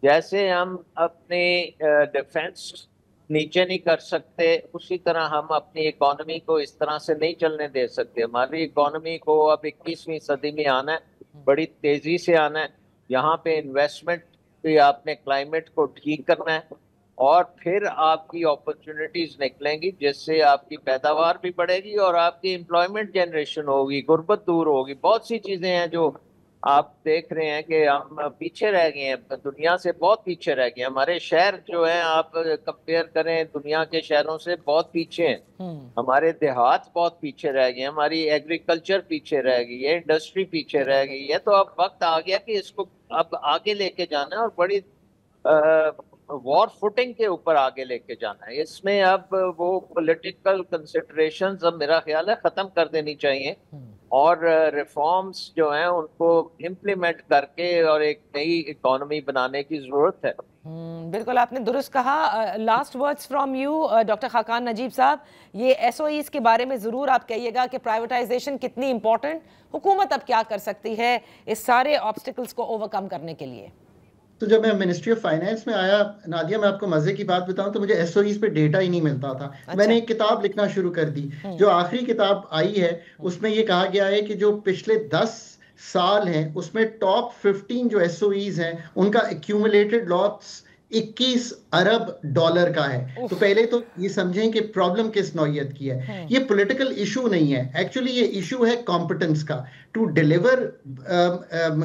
जैसे हम अपने डिफेंस नीचे नहीं कर सकते, उसी तरह हम अपनी इकोनॉमी को इस तरह से नहीं चलने दे सकते। हमारी इकोनॉमी को अब 21वीं सदी में आना है, बड़ी तेजी से आना है। यहाँ पे इन्वेस्टमेंट भी आपने क्लाइमेट को ठीक करना है, और फिर आपकी अपॉर्चुनिटीज निकलेंगी, जिससे आपकी पैदावार भी बढ़ेगी और आपकी एम्प्लॉयमेंट जनरेशन होगी, गुर्बत दूर होगी। बहुत सी चीजें हैं जो आप देख रहे हैं कि हम पीछे रह गए हैं, दुनिया से बहुत पीछे रह गए। हमारे शहर जो हैं, आप कंपेयर करें दुनिया के शहरों से, बहुत पीछे हैं। हमारे देहात बहुत पीछे रह गए, हमारी एग्रीकल्चर पीछे रह गई है, इंडस्ट्री पीछे रह गई है। तो अब वक्त आ गया कि इसको अब आगे लेके जाना है, और बड़ी वॉर फुटिंग के ऊपर आगे लेके जाना है। इसमें अब वो पॉलिटिकल कंसिडरेशंस अब मेरा ख्याल है खत्म कर देनी चाहिए, और रिफॉर्म्स जो हैं उनको इम्प्लीमेंट करके और एक नई इकोनॉमी बनाने की जरूरत है। बिल्कुल आपने दुरुस्त कहा। Last words from you doctor Khaqan Najib साहब, ये SOEs के बारे में ज़रूर आप कहिएगा कि प्राइवेटाइजेशन कितनी इंपॉर्टेंट, हुकूमत अब क्या कर सकती है इस सारे ऑब्स्टिकल्स को ओवरकम करने के लिए। तो जब मैं मिनिस्ट्री ऑफ फाइनेंस में आया, नादिया, मैं आपको मजे की बात बताऊं तो मुझे SOEs पे डेटा ही नहीं मिलता था। अच्छा। मैंने एक किताब लिखना शुरू कर दी। जो आखिरी किताब आई है उसमें ये कहा गया है कि जो पिछले 10 साल हैं उसमें टॉप 15 जो SOEs हैं उनका एक्यूमुलेटेड लॉस 21 अरब डॉलर का है। तो पहले तो ये समझें कि प्रॉब्लम किस नौयत की है। ये पॉलिटिकल इशू नहीं है, एक्चुअली ये इशू है कॉम्पिटेंस का, to deliver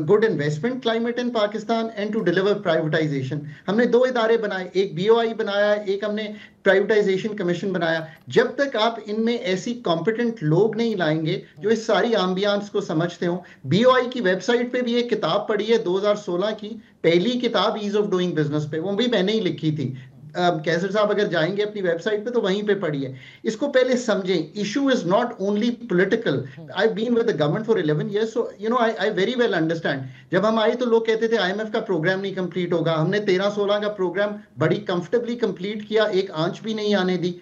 good investment climate in Pakistan and to deliver privatization. हमने 2 इदारे बनाए, एक BOI बनाया, एक हमने प्राइवेटाइजेशन कमीशन बनाया। जब तक आप इनमें ऐसी कॉम्पिटेंट लोग नहीं लाएंगे जो इस सारी एम्बियंस को समझते हो। BOI की वेबसाइट पे भी एक किताब पढ़ी है 2016 की, पहली किताब ईज ऑफ डूइंग बिजनेस पे, वो भी मैंने ही लिखी थी। कैसर साहब अगर जाएंगे अपनी वेबसाइट पे तो वहीं पे पढ़िए। इसको पहले समझें, issue is not only political. I have been with the government for 11 years, so you know I very well understand. जब हम आए तो लोग कहते थे IMF का प्रोग्राम नहीं कंप्लीट होगा। हमने 13-16 का प्रोग्राम बड़ी कंफर्टेबली कंप्लीट किया, एक आंच भी नहीं आने दी।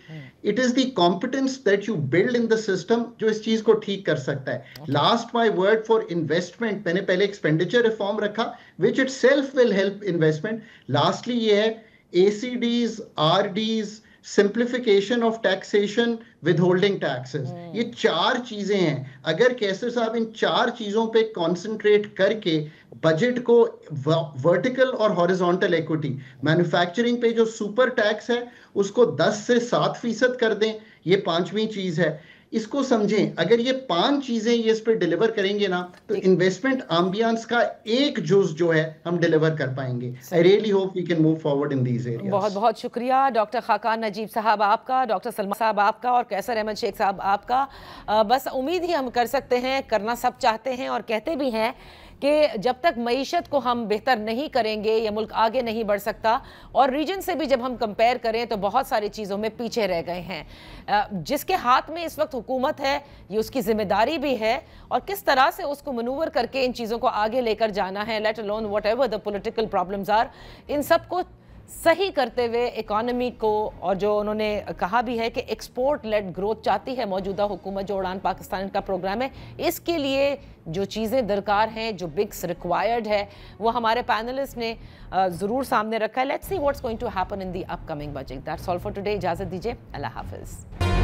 It is the competence that you build in the system जो इस चीज को ठीक कर सकता है। Last my word for investment, मैंने पहले एक्सपेंडिचर रिफॉर्म रखा which itself will help investment. Lastly ये है ACDs, RDs, simplification of taxation, withholding taxes. ये 4 चीजें हैं। अगर कैसर साहब इन 4 चीजों पे कंसंट्रेट करके बजट को वर्टिकल और हॉरिजॉन्टल इक्विटी, मैन्युफैक्चरिंग पे जो सुपर टैक्स है उसको 10 से 7% कर दें, ये 5वीं चीज है। इसको समझें, अगर ये 5 चीजें ये इस पे डिलीवर करेंगे ना तो इन्वेस्टमेंट एम्बियंस का एक जुज जो है हम डिलीवर कर पाएंगे। I really hope we can move forward in these areas. बहुत बहुत शुक्रिया डॉक्टर खाकान नजीब साहब आपका, डॉक्टर सलमान साहब आपका, और कैसर अहमद शेख साहब आपका। बस उम्मीद ही हम कर सकते हैं, करना सब चाहते हैं और कहते भी हैं कि जब तक मईशत को हम बेहतर नहीं करेंगे ये मुल्क आगे नहीं बढ़ सकता, और रीजन से भी जब हम कंपेयर करें तो बहुत सारी चीज़ों में पीछे रह गए हैं। जिसके हाथ में इस वक्त हुकूमत है ये उसकी जिम्मेदारी भी है, और किस तरह से उसको मनूवर करके इन चीज़ों को आगे लेकर जाना है, let alone whatever the political problems are, इन सब को सही करते हुए इकोनॉमी को, और जो उन्होंने कहा भी है कि एक्सपोर्ट लेड ग्रोथ चाहती है मौजूदा हुकूमत, जो उड़ान पाकिस्तान का प्रोग्राम है, इसके लिए जो चीज़ें दरकार हैं, जो बिग्स रिक्वायर्ड है, वो हमारे पैनलिस्ट ने ज़रूर सामने रखा है। Let's see what's going to happen in the upcoming budget. That's all for today. इजाज़त दीजिए, अल्लाह हाफिज़।